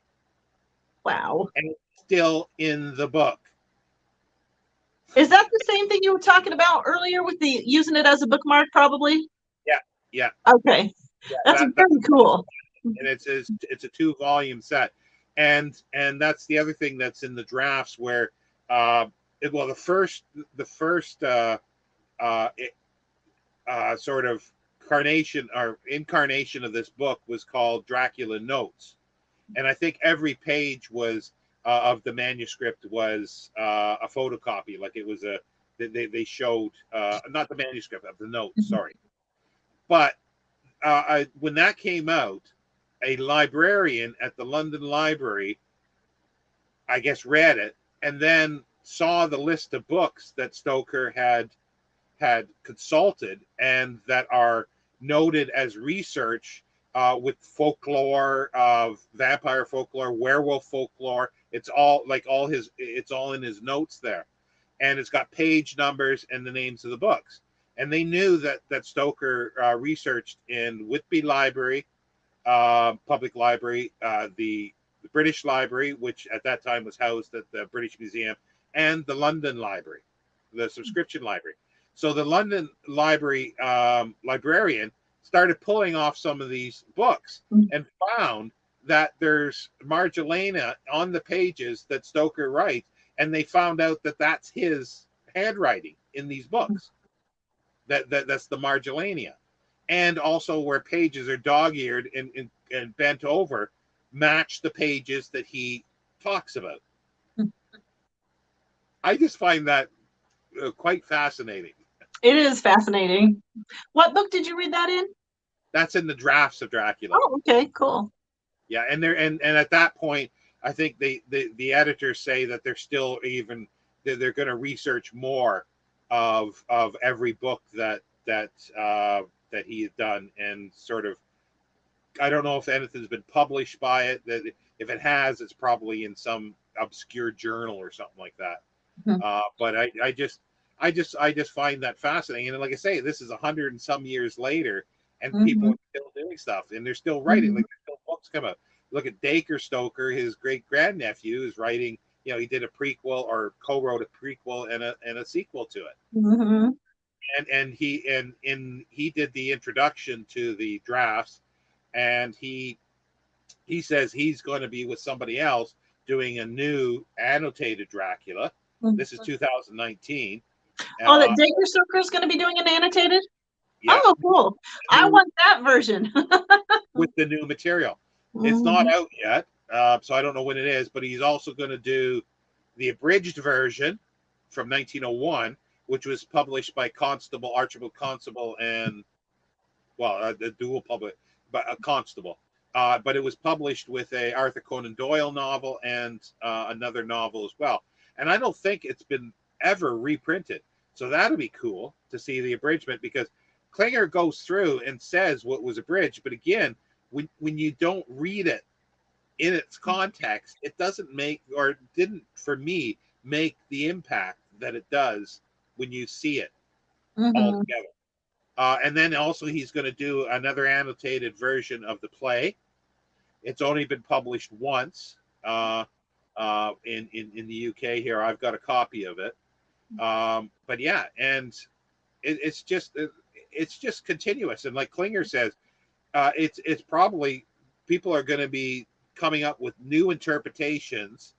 Wow. And it's still in the book. Is that the same thing you were talking about earlier with the using it as a bookmark, probably? Yeah. Okay. Yeah, that's very cool. And it's a 2-volume set. And that's the other thing that's in the drafts where the first sort of incarnation of this book was called Dracula Notes, and I think every page was of the manuscript was a photocopy, like it was they showed not the manuscript of the notes, sorry. But when that came out, a librarian at the London Library, I guess, read it and then saw the list of books that Stoker had consulted and that are noted as research with folklore, of vampire folklore, werewolf folklore. It's all in his notes there, and it's got page numbers and the names of the books. And they knew that Stoker researched in Whitby Library, Public Library, the British Library, which at that time was housed at the British Museum, and the London Library, the subscription library. So the London Library librarian started pulling off some of these books and found that there's margellana on the pages that Stoker writes, and they found out that that's his handwriting in these books. That's the margellana. And also where pages are dog-eared and bent over match the pages that he talks about. I just find that quite fascinating. It is fascinating. What book did you read that in? That's in the drafts of Dracula. Oh, okay, cool. Yeah, and at that point, I think the editors say that they're still they're going to research more of every book that he has done, and sort of, I don't know if anything's been published by it. That if it has, it's probably in some obscure journal or something like that. But I just find that fascinating. And like I say, this is 100 and some years later, and people are still doing stuff, and they're still writing. Like, there's still books come out. Look at Dacre Stoker, his great grandnephew, is writing. He did a prequel or co-wrote a prequel and a sequel to it. And he did the introduction to the drafts, and he says he's going to be with somebody else doing a new annotated Dracula. This is 2019. Oh, that Dacre Stoker is going to be doing an annotated? Yeah. Oh, cool. I want that version. With the new material. It's not out yet, so I don't know when it is, but he's also going to do the abridged version from 1901, which was published by Archibald Constable and well, the dual public, but a constable. But it was published with a Arthur Conan Doyle novel and another novel as well. And I don't think it's been ever reprinted. So that'll be cool to see the abridgment, because Klinger goes through and says what was abridged. But again, when you don't read it in its context, it doesn't make, or didn't for me, make the impact that it does when you see it all together. And then also he's going to do another annotated version of the play. It's only been published once in the UK here. I've got a copy of it. But yeah, and it's just continuous. And like Klinger says, it's probably, people are going to be coming up with new interpretations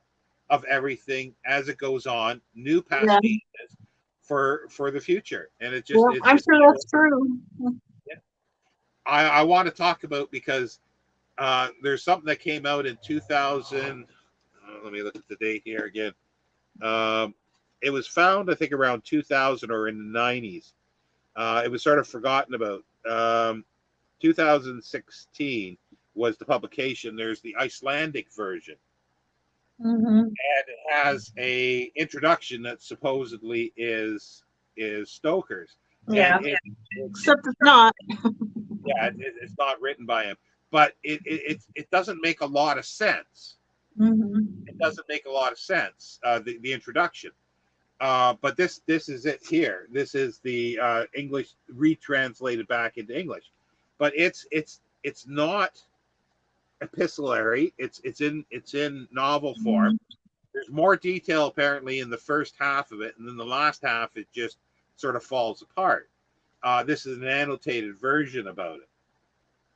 of everything as it goes on, new pastiches for the future. And it just, well, I'm sure that's true. Yeah. I want to talk about, because there's something that came out in 2000. Let me look at the date here again. It was found, I think, around 2000 or in the 90s. It was sort of forgotten about. 2016 was the publication. There's the Icelandic version. And it has a introduction that supposedly is Stoker's. Yeah, except it's not. Yeah, it's not written by him, but it doesn't make a lot of sense. It doesn't make a lot of sense, the introduction. But this is it here. This is the English retranslated back into English, but it's not epistolary. It's in novel form. There's more detail apparently in the first half of it, and then the last half it just sort of falls apart. This is an annotated version about it.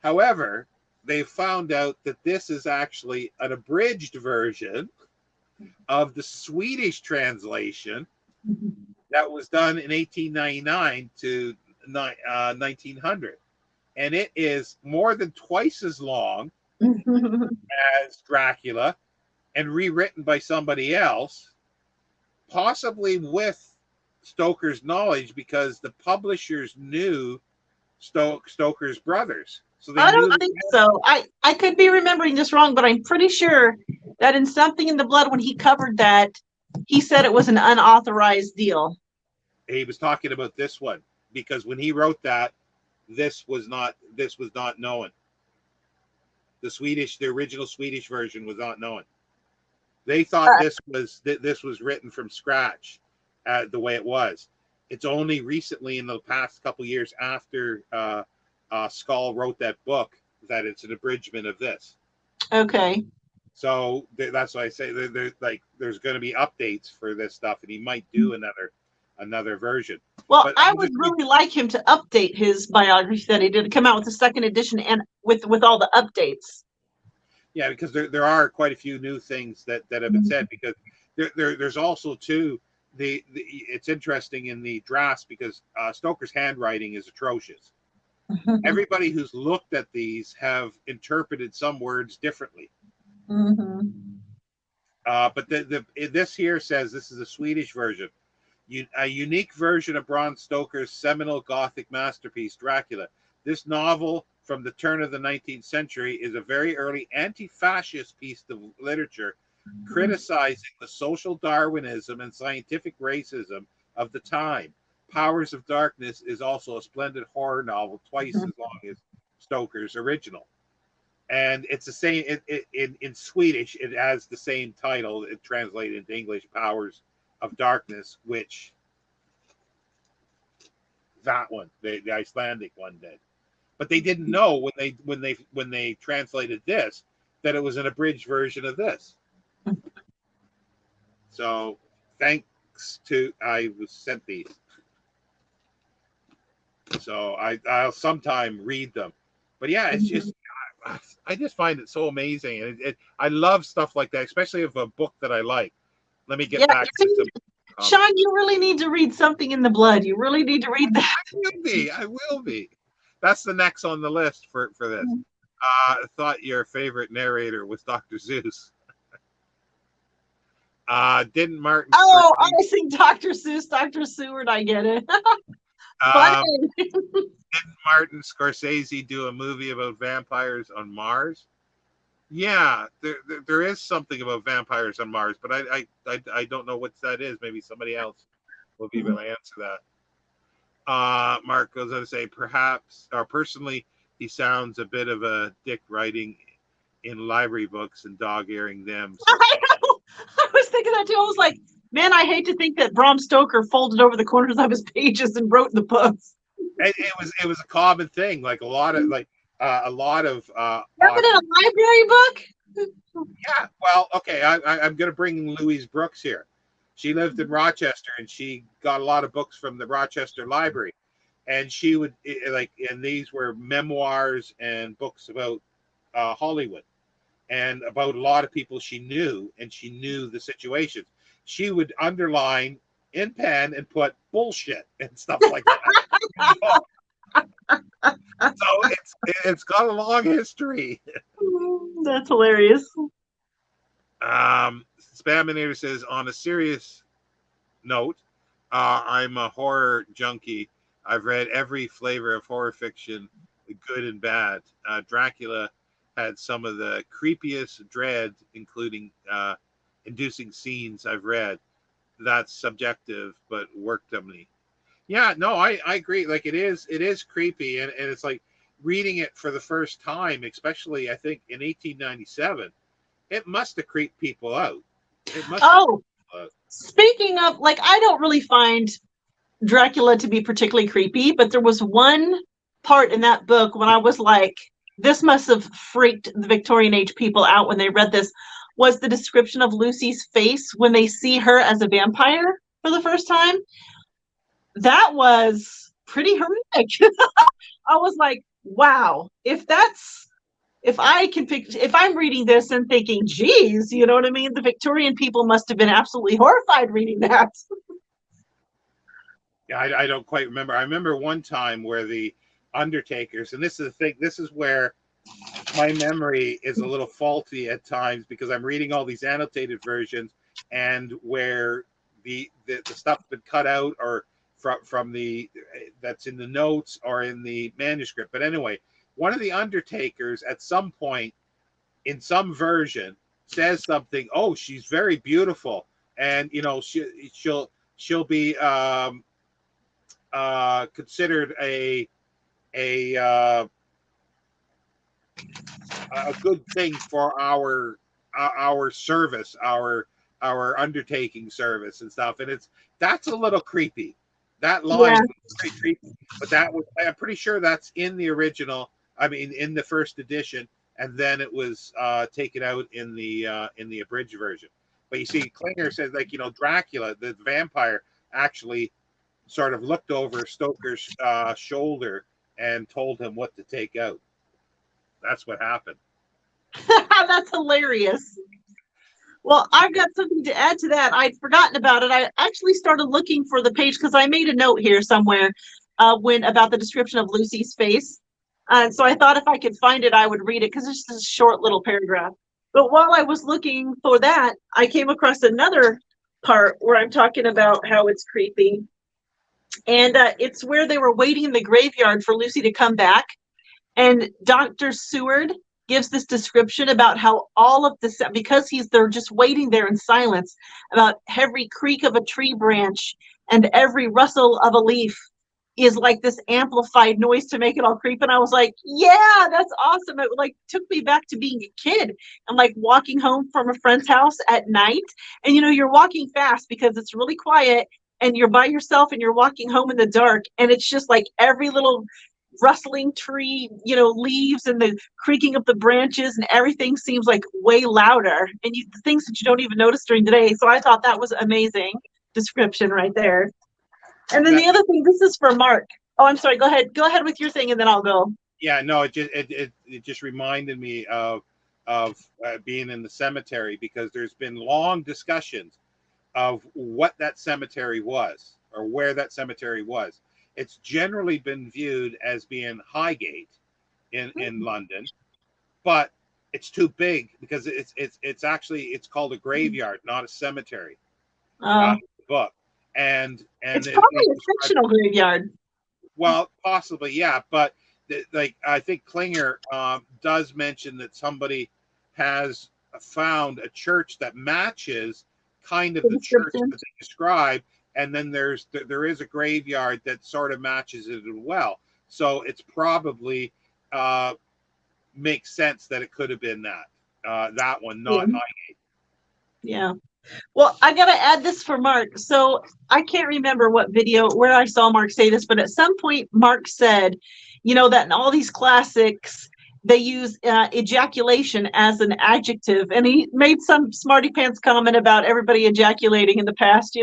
However, they found out that this is actually an abridged version of the Swedish translation that was done in 1899 to 1900. And it is more than twice as long as Dracula and rewritten by somebody else, possibly with Stoker's knowledge, because the publishers knew Stoker's brothers. So they I don't think so. I could be remembering this wrong, but I'm pretty sure that in Something in the Blood, when he covered that, he said it was an unauthorized deal. He was talking about this one, because when he wrote that, this was not known. The original Swedish version was not known. They thought this was written from scratch, the way it was. It's only recently, in the past couple of years after Skull wrote that book, that it's an abridgment of this. Okay. So that's why I say there's going to be updates for this stuff, and he might do another version. Well, but I would really like him to update his biography that he did, come out with a second edition and with all the updates. Yeah, because there are quite a few new things that have been said, because there's also too it's interesting in the drafts, because Stoker's handwriting is atrocious. Everybody who's looked at these have interpreted some words differently. But this here says this is a Swedish version, a unique version of Bram Stoker's seminal Gothic masterpiece, Dracula. This novel from the turn of the 19th century is a very early anti-fascist piece of literature, criticizing the social Darwinism and scientific racism of the time. Powers of Darkness is also a splendid horror novel, twice as long as Stoker's original. And it's the same in Swedish. It has the same title. It translated into English, Powers of Darkness, which that one, the Icelandic one, did. But they didn't know when they translated this that it was an abridged version of this. So thanks to, I was sent these. So I'll sometime read them. But yeah, it's just, I just find it so amazing. And I love stuff like that, especially of a book that I like. Let me get back to some. Shawn, you really need to read Something in the Blood. You really need to read that. I will be. That's the next on the list for this. I thought your favorite narrator was Dr. Seuss. Didn't Martin? Oh, I sing Dr. Seuss, Dr. Seward. I get it. Um, Funny. did Martin Scorsese do a movie about vampires on Mars? Yeah, there is something about vampires on Mars, but I don't know what that is. Maybe somebody else will be able to answer that. Mark goes on to say, perhaps, or personally, he sounds a bit of a dick writing in library books and dog-earing them. So I know. I was thinking that too. I was like, man, I hate to think that Bram Stoker folded over the corners of his pages and wrote the books. it was a common thing. Like a lot of Never did a library book? yeah. Well, okay. I'm going to bring Louise Brooks here. She lived in Rochester, and she got a lot of books from the Rochester Library. And she would and these were memoirs and books about Hollywood and about a lot of people she knew, and she knew the situations. She would underline in pen and put bullshit and stuff like that. So it's got a long history. That's hilarious. Spaminator says, on a serious note, I'm a horror junkie. I've read every flavor of horror fiction, good and bad. Dracula had some of the creepiest dread, including inducing scenes I've read. That's subjective, but worked on me. Yeah, no, I agree. Like it is creepy, and it's like reading it for the first time, especially I think in 1897, it must have creeped people out. It must. Oh, speaking of, like, I don't really find Dracula to be particularly creepy, but there was one part in that book when I was like, this must have freaked the Victorian age people out when they read this, was the description of Lucy's face when they see her as a vampire for the first time. That was pretty horrific. I was like, wow, if I'm reading this and thinking, geez, you know what I mean? The Victorian people must have been absolutely horrified reading that. Yeah, I don't quite remember. I remember one time where the undertakers, and this is the thing, this is where my memory is a little faulty at times because I'm reading all these annotated versions and where the stuff's been cut out or from the that's in the notes or in the manuscript. But anyway, one of the undertakers at some point in some version says something, oh, she's very beautiful, and you know she'll be considered a good thing for our service, our undertaking service and stuff. And that's a little creepy. That line is pretty creepy. But I'm pretty sure that's in the original. I mean, in the first edition, and then it was taken out in the abridged version. But you see, Klinger says, like, you know, Dracula, the vampire, actually sort of looked over Stoker's shoulder and told him what to take out. That's what happened. That's hilarious. Well, I've got something to add to that. I'd forgotten about it. I actually started looking for the page because I made a note here somewhere when about the description of Lucy's face. So I thought if I could find it, I would read it because it's just a short little paragraph. But while I was looking for that, I came across another part where I'm talking about how it's creepy. And it's where they were waiting in the graveyard for Lucy to come back. And Dr. Seward gives this description about how all of this, because they're just waiting there in silence, about every creak of a tree branch and every rustle of a leaf is like this amplified noise to make it all creep. And I was like, yeah, that's awesome. It like took me back to being a kid and like walking home from a friend's house at night. And you know, you're walking fast because it's really quiet and you're by yourself and you're walking home in the dark. And it's just like every little rustling tree, you know, leaves and the creaking of the branches and everything seems like way louder and things that you don't even notice during the day. So I thought that was amazing description right there. And then the other thing, this is for Mark. Oh, I'm sorry. Go ahead with your thing and then I'll go. Yeah, no, it just reminded me of being in the cemetery because there's been long discussions of what that cemetery was or where that cemetery was. It's generally been viewed as being Highgate in London, but it's too big because it's actually called a graveyard, not a cemetery. Book and it's probably a fictional graveyard. Well, possibly, yeah, but like I think Klinger does mention that somebody has found a church that matches kind of The the church description. that they describe, and then there is a graveyard that sort of matches it as well. So it's probably uh, makes sense that it could have been that one, Yeah. not Yeah. Well, I got to add this for Mark. So I can't remember what video where I saw Mark say this, but at some point Mark said, that in all these classics, they use ejaculation as an adjective. And he made some smarty pants comment about everybody ejaculating in the past,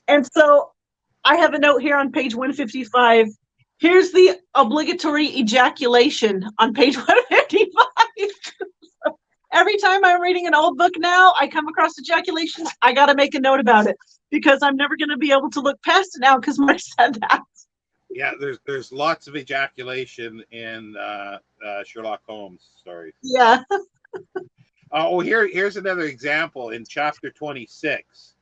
And so I have a note here on page 155. Here's the obligatory ejaculation on page 155. Every time I'm reading an old book now, I come across ejaculation. I got to make a note about it because I'm never going to be able to look past it now because Mark said that. Yeah, there's lots of ejaculation in Sherlock Holmes stories. Yeah. Here's another example in chapter 26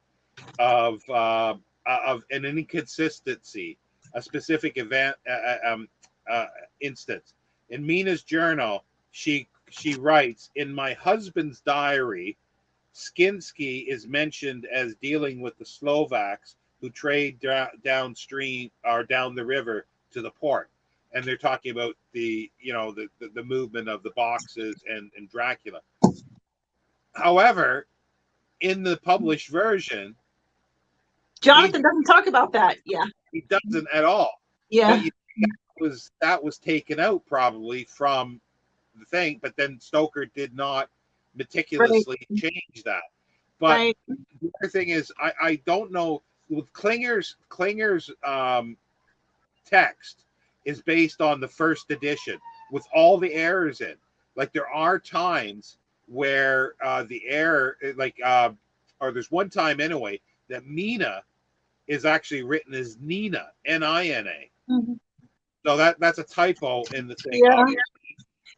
of an inconsistency, a specific event, instance. In Mina's journal, she writes, in my husband's diary, Skinsky is mentioned as dealing with the Slovaks who trade downstream or down the river to the port, and they're talking about the movement of the boxes and Dracula. However, in the published version, Jonathan doesn't talk about that. Yeah, he doesn't at all. Yeah. But that was taken out probably from the thing, but then Stoker did not meticulously change that. But the other thing is, I don't know, with Klinger's text is based on the first edition with all the errors in. Like there are times where the error, or there's one time anyway that Mina is actually written as Nina, Nina. Mm-hmm. So that's a typo in the thing. Yeah.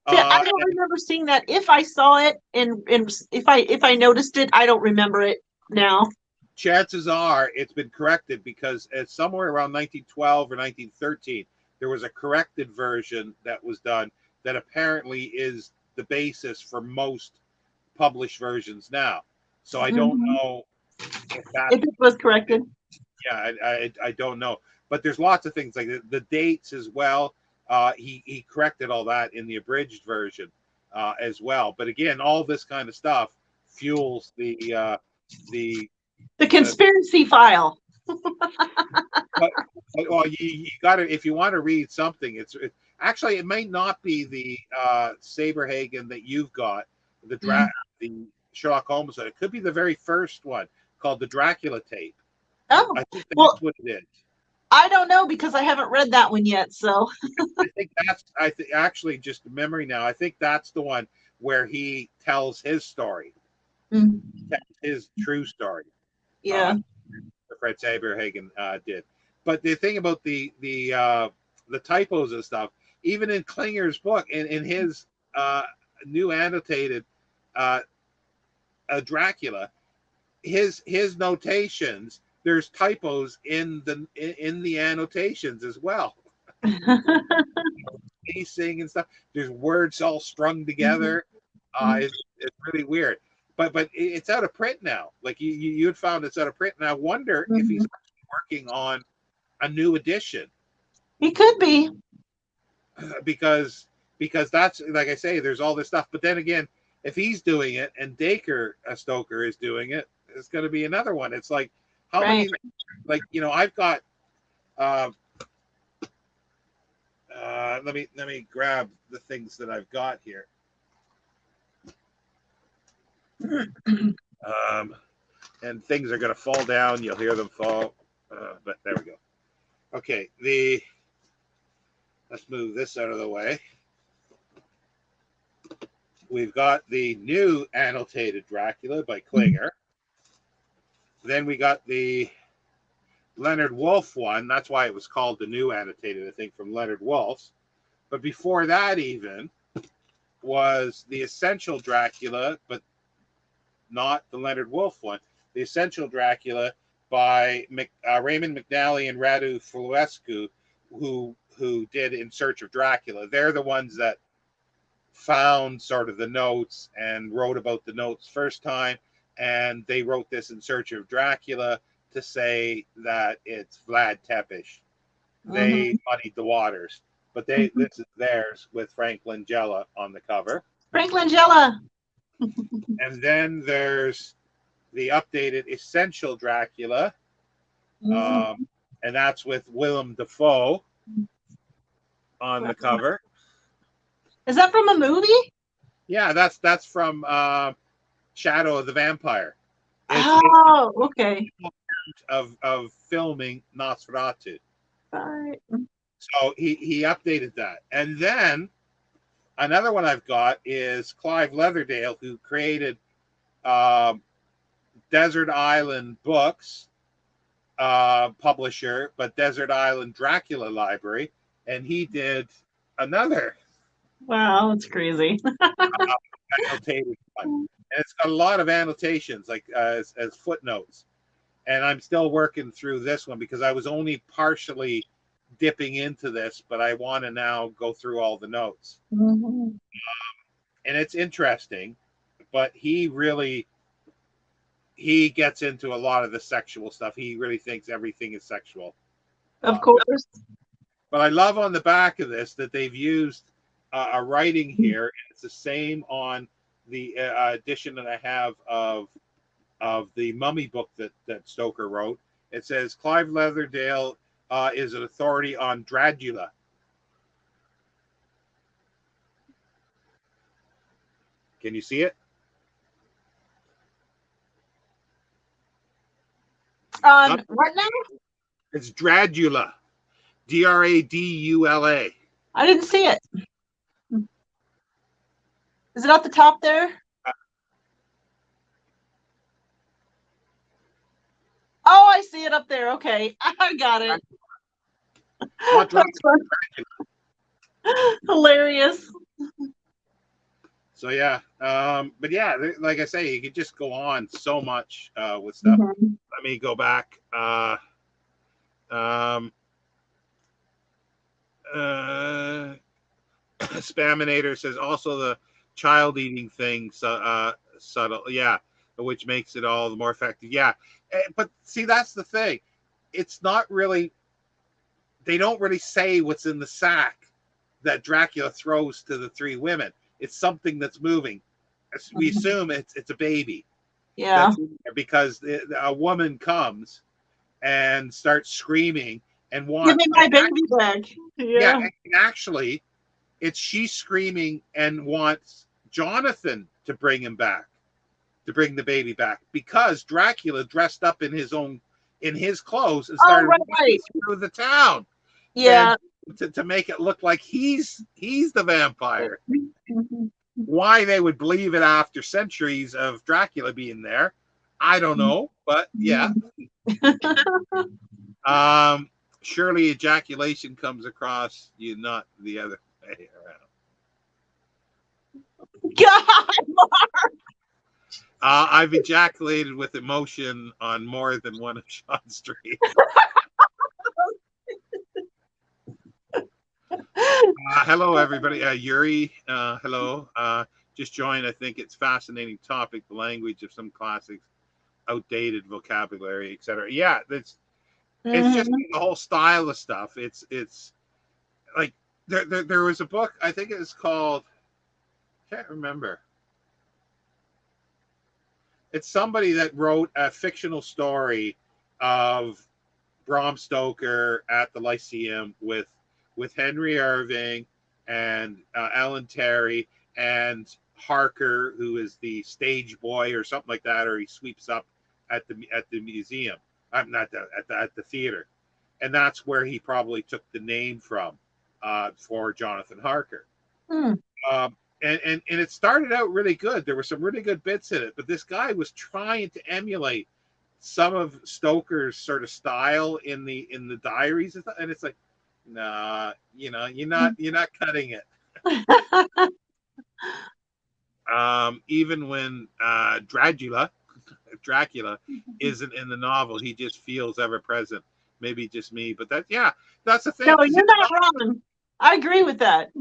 I don't remember seeing that. If I saw it and if I noticed it, I don't remember it now. Chances are it's been corrected because it's somewhere around 1912 or 1913, there was a corrected version that was done that apparently is the basis for most published versions now. So I don't know if it was corrected. Yeah, I don't know. But there's lots of things like the dates as well. He corrected all that in the abridged version as well. But again, all this kind of stuff fuels the conspiracy file. Well, you got to, if you want to read something, actually it may not be the Saberhagen that you've got, the Sherlock Holmes one. It could be the very first one called the Dracula tape. Oh, I think that's what it is. I don't know because I haven't read that one yet. So I think actually just a memory now. I think that's the one where he tells his story, his true story. Yeah, Fred Saberhagen did. But the thing about the typos and stuff, even in Klinger's book, in his new annotated Dracula, his notations, there's typos in the annotations as well. Spacing and stuff. There's words all strung together. It's really weird. But it's out of print now. Like you had found it's out of print, and I wonder if he's actually working on a new edition. He could be, because that's, like I say, there's all this stuff. But then again, if he's doing it and Dacre Stoker is doing it, it's going to be another one. It's like how many? Like I've got. Let me grab the things that I've got here. And things are going to fall down. You'll hear them fall. But there we go. Okay, let's move this out of the way. We've got the new annotated Dracula by Klinger. Then we got the Leonard Wolf one. That's why it was called the new annotated, I think, from Leonard Wolf's. But before that even was the Essential Dracula, but not the Leonard Wolf one. The Essential Dracula by Raymond McNally and Radu Floescu, who who did In Search of Dracula. They're the ones that found sort of the notes and wrote about the notes first time, and they wrote this In Search of Dracula to say that it's Vlad Tepes. They muddied the waters, but this is theirs with Frank Langella on the cover. Frank Langella. And then there's the updated Essential Dracula, and that's with Willem Dafoe on the cover. Is that from a movie? Yeah, that's from Shadow of the Vampire. It's okay. Of filming Nosferatu. Right. So he updated that. And then another one I've got is Clive Leatherdale, who created Desert Island Books publisher, but Desert Island Dracula Library, and he did another. Wow, that's crazy. Annotated one. And it's got a lot of annotations, like as footnotes. And I'm still working through this one because I was only partially dipping into this, but I want to now go through all the notes. And it's interesting, but he gets into a lot of the sexual stuff. He really thinks everything is sexual. Of course. But I love on the back of this that they've used a writing here. And it's the same on the edition that I have of the Mummy book that Stoker wrote. It says Clive Leatherdale is an authority on Dracula. Can you see it? On what now? It's Dracula. Dradula. I didn't see it. Is it at the top there? Oh, I see it up there. Okay, I got it. That's fun. Hilarious. So yeah, but yeah, like I say, you could just go on so much with stuff. Let me go back. Spaminator says also the child eating thing subtle, yeah, which makes it all the more effective. Yeah, but see, that's the thing. It's not really. They don't really say what's in the sack that Dracula throws to the three women. It's something that's moving. We assume it's a baby. Yeah. Because a woman comes and starts screaming and wants. Give me my baby back. Yeah. And actually, she's screaming and wants Jonathan to bring him back, to bring the baby back, because Dracula dressed up in his clothes and started walking through the town. Yeah. To make it look like he's the vampire. Why they would believe it after centuries of Dracula being there, I don't know, but yeah. Surely ejaculation comes across you, not the other way around. God, Mark. I've ejaculated with emotion on more than one of Shawn's streams. Hello, everybody. Yuri, hello. Just joined. I think it's fascinating topic, the language of some classics, outdated vocabulary, etc. Yeah, it's just the whole style of stuff. It's like there was a book, I think it was called, can't remember. It's somebody that wrote a fictional story of Bram Stoker at the Lyceum with Henry Irving and Ellen Terry and Harker, who is the stage boy or something like that, or he sweeps up at the museum. I'm not at the theater, and that's where he probably took the name from for Jonathan Harker. And it started out really good. There were some really good bits in it, but this guy was trying to emulate some of Stoker's sort of style in the diaries and stuff, and it's like, nah, you're not cutting it. Even when Dracula isn't in the novel, he just feels ever present maybe just me, but that's the thing. No, you're not wrong. I agree with that.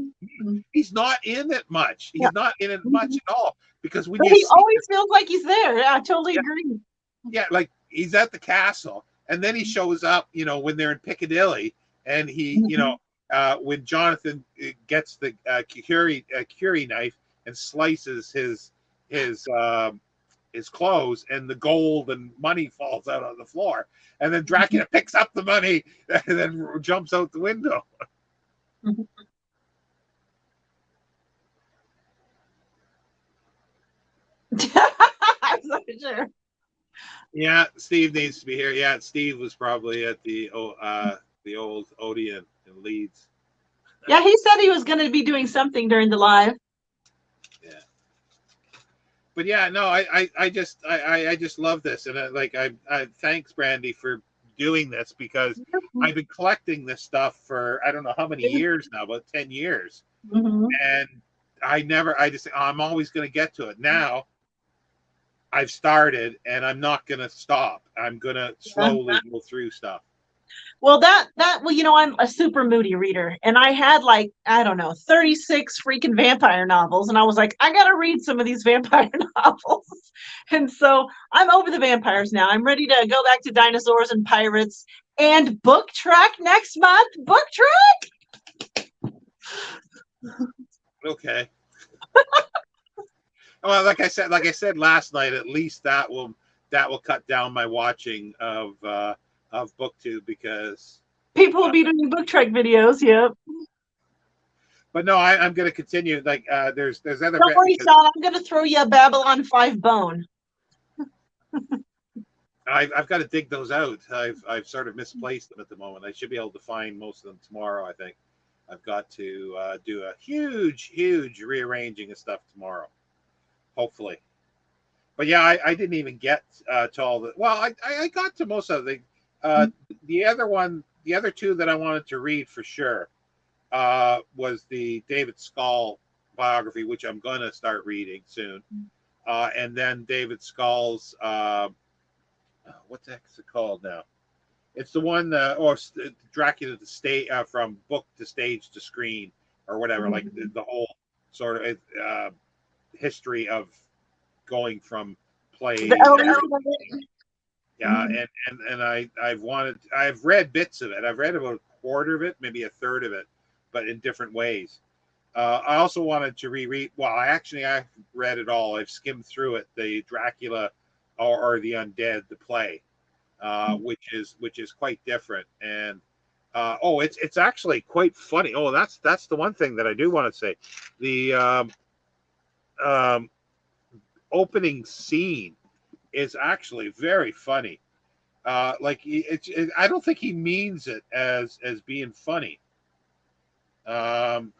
He's not in it much. Yeah. He's not in it much at all, because when But you he see always feels like he's there. Yeah, I totally yeah, agree. yeah, like he's at the castle, and then he shows up, when they're in Piccadilly, and he, when Jonathan gets the curry knife and slices his clothes, and the gold and money falls out on the floor, and then Dracula picks up the money and then jumps out the window. I'm not sure. Yeah, Steve needs to be here. Yeah, Steve was probably at the old Odeon in Leeds. Yeah, he said he was going to be doing something during the live. Yeah, but yeah, no, I just love this, and I thanks Brandy for doing this, because I've been collecting this stuff for I don't know how many years now, about 10 years, and I'm always going to get to it. Now I've started, and I'm not going to stop. I'm going to slowly go through stuff. Well, I'm a super moody reader, and I had 36 freaking vampire novels, and I was like, I gotta read some of these vampire novels. And so I'm over the vampires now. I'm ready to go back to dinosaurs and pirates and book track next month. Book track. Okay. Well, like I said last night, at least that will cut down my watching of BookTube, because people will be doing book track videos. Yep. But no, I'm going to continue. There's other. Don't worry, Shawn. I'm going to throw you a Babylon 5 bone. I've got to dig those out. I've sort of misplaced them at the moment. I should be able to find most of them tomorrow. I think I've got to do a huge rearranging of stuff tomorrow, hopefully. But yeah, I didn't even get to all the. Well, I got to most of the. The other two that I wanted to read for sure was the David Scull biography, which I'm going to start reading soon, and then David Scull's what the heck is it called now? It's the one or Dracula to stage from book to stage to screen or whatever, like the whole sort of history of going from play. Yeah, and I've read bits of it. I've read about a quarter of it, maybe a third of it, but in different ways. I also wanted to reread. Well, I've read it all. I've skimmed through it. The Dracula or the Undead, the play, which is quite different. And it's actually quite funny. Oh, that's the one thing that I do want to say. The opening scene is actually very funny. I don't think he means it as being funny. In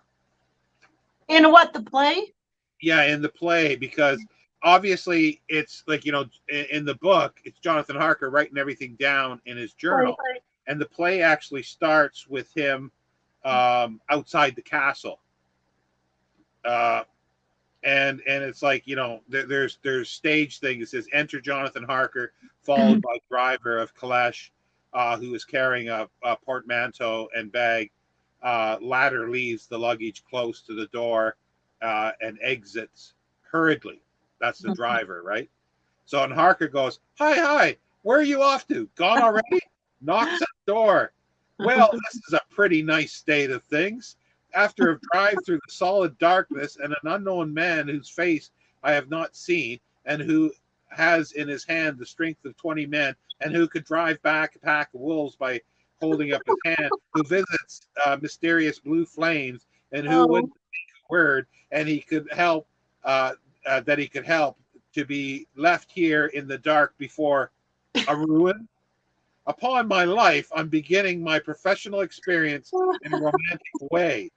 what, the play? Yeah, in the play, because obviously it's like, in the book, it's Jonathan Harker writing everything down in his journal. Right. And the play actually starts with him outside the castle. And it's like, there's stage thing. It says, enter Jonathan Harker, followed by driver of Kalesh, who is carrying a portmanteau and bag. Latter leaves the luggage close to the door and exits hurriedly. That's the driver, right? So, and Harker goes, hi, where are you off to? Gone already? Knocks at the door. Well, this is a pretty nice state of things. After a drive through the solid darkness and an unknown man whose face I have not seen, and who has in his hand the strength of 20 men, and who could drive back a pack of wolves by holding up his hand, who visits mysterious blue flames, and who wouldn't speak a word, and he could help, to be left here in the dark before a ruin. Upon my life, I'm beginning my professional experience in a romantic way.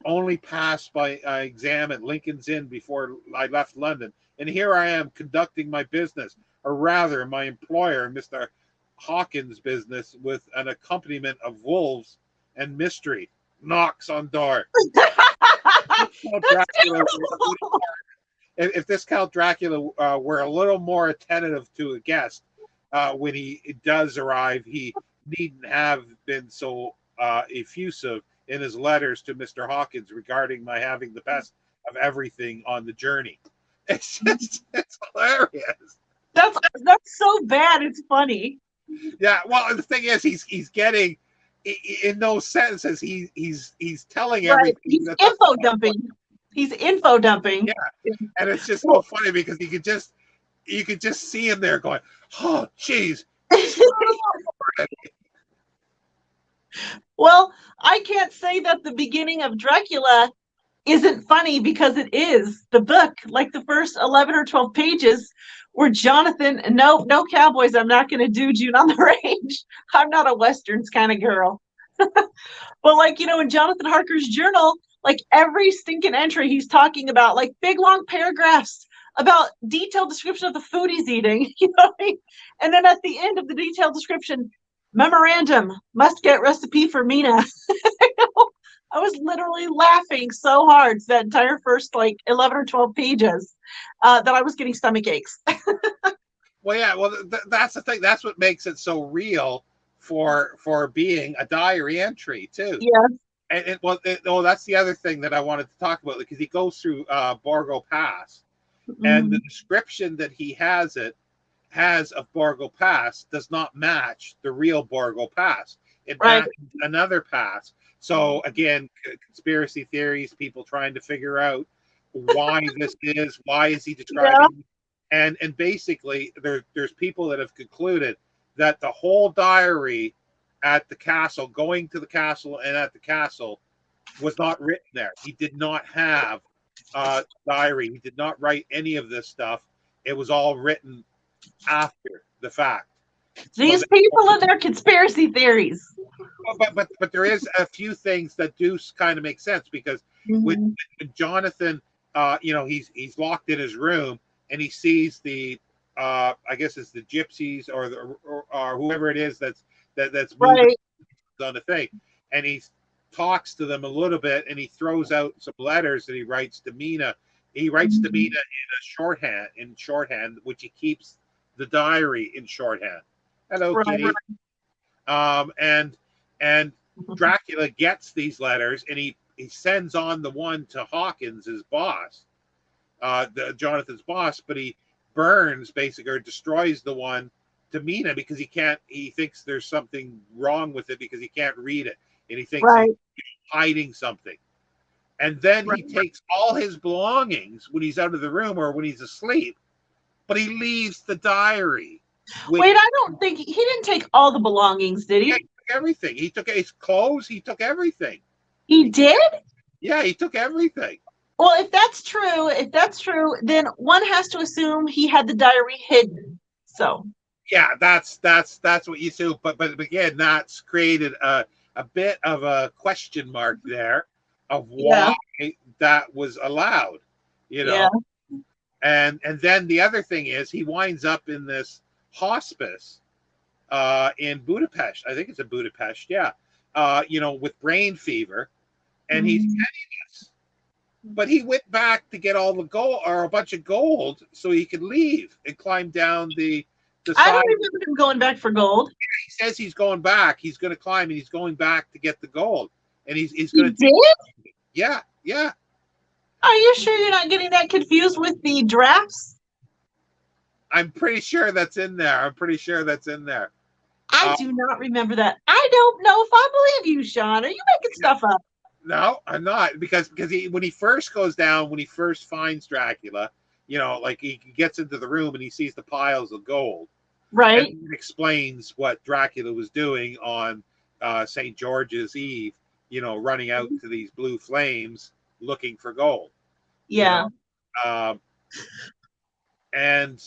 Only passed by exam at Lincoln's Inn before I left London. And here I am conducting my business, or rather my employer, Mr. Hawkins' business, with an accompaniment of wolves and mystery. Knocks on door. If this Count Dracula were a little more attentive to a guest when he does arrive, he needn't have been so effusive in his letters to Mr. Hawkins regarding my having the best of everything on the journey. It's just, it's hilarious. That's so bad. It's funny. Yeah, well, the thing is, he's getting in those sentences, he's telling Right. everything. He's info dumping. He's info dumping. Yeah, and it's just so funny because you could just see him there going, "Oh, jeez." Well, I can't say that the beginning of Dracula isn't funny because it is. The book, like the first 11 or 12 pages, where Jonathan, no cowboys, I'm not going to do June on the Range. I'm not a Westerns kind of girl. But like, in Jonathan Harker's journal, like every stinking entry he's talking about, like big long paragraphs about detailed description of the food he's eating, And then at the end of the detailed description, memorandum, must get recipe for Mina. I was literally laughing so hard that entire first like 11 or 12 pages that I was getting stomach aches. Well, yeah, well, that's the thing. That's what makes it so real for being a diary entry too. Yeah. And that's the other thing that I wanted to talk about, because he goes through Borgo Pass, and the description that he has of Borgo Pass does not match the real Borgo Pass. It matches another pass. So again, conspiracy theories, people trying to figure out why this is, why is he describing, and basically there's people that have concluded that the whole diary at the castle, going to the castle and at the castle, was not written there. He did not have a diary. He did not write any of this stuff. It was all written after the fact. These people and their conspiracy theories. But there is a few things that do kind of make sense, because when Jonathan, he's locked in his room and he sees the, I guess it's the gypsies or whoever it is that's moving on the thing, and he talks to them a little bit, and he throws out some letters that he writes to Mina. He writes to Mina in shorthand, which he keeps the diary in shorthand. Hello, Kitty. And Dracula gets these letters, and he sends on the one to Hawkins, his boss, Jonathan's boss, but he burns basically, or destroys the one to Mina because he thinks there's something wrong with it because he can't read it, and he thinks he's hiding something. And then he takes all his belongings when he's out of the room or when he's asleep, but he leaves the diary. Wait, I don't think he didn't take all the belongings, did he? He took everything. He took his clothes. He took everything. He did? Yeah, he took everything. Well, if that's true, then one has to assume he had the diary hidden. So yeah, that's what you assume. But again, that's created a bit of a question mark there of why that was allowed. And then the other thing is he winds up in this hospice in Budapest. I think it's in Budapest. Yeah. With brain fever, and he's penniless. But he went back to get all the gold, or a bunch of gold, so he could leave and climb down the side. I don't remember him going back for gold. Yeah, he says he's going back. He's going to climb, and he's going back to get the gold. And he's going to. Did? Yeah. Are you sure you're not getting that confused with the drafts? I'm pretty sure that's in there. I do not remember that. I don't know if I believe you, Shawn. Are you making stuff up? No, I'm not, because when he first goes down, when he first finds Dracula, like he gets into the room and he sees the piles of gold. Right. And it explains what Dracula was doing on St. George's Eve, running out to these blue flames looking for gold. Yeah. And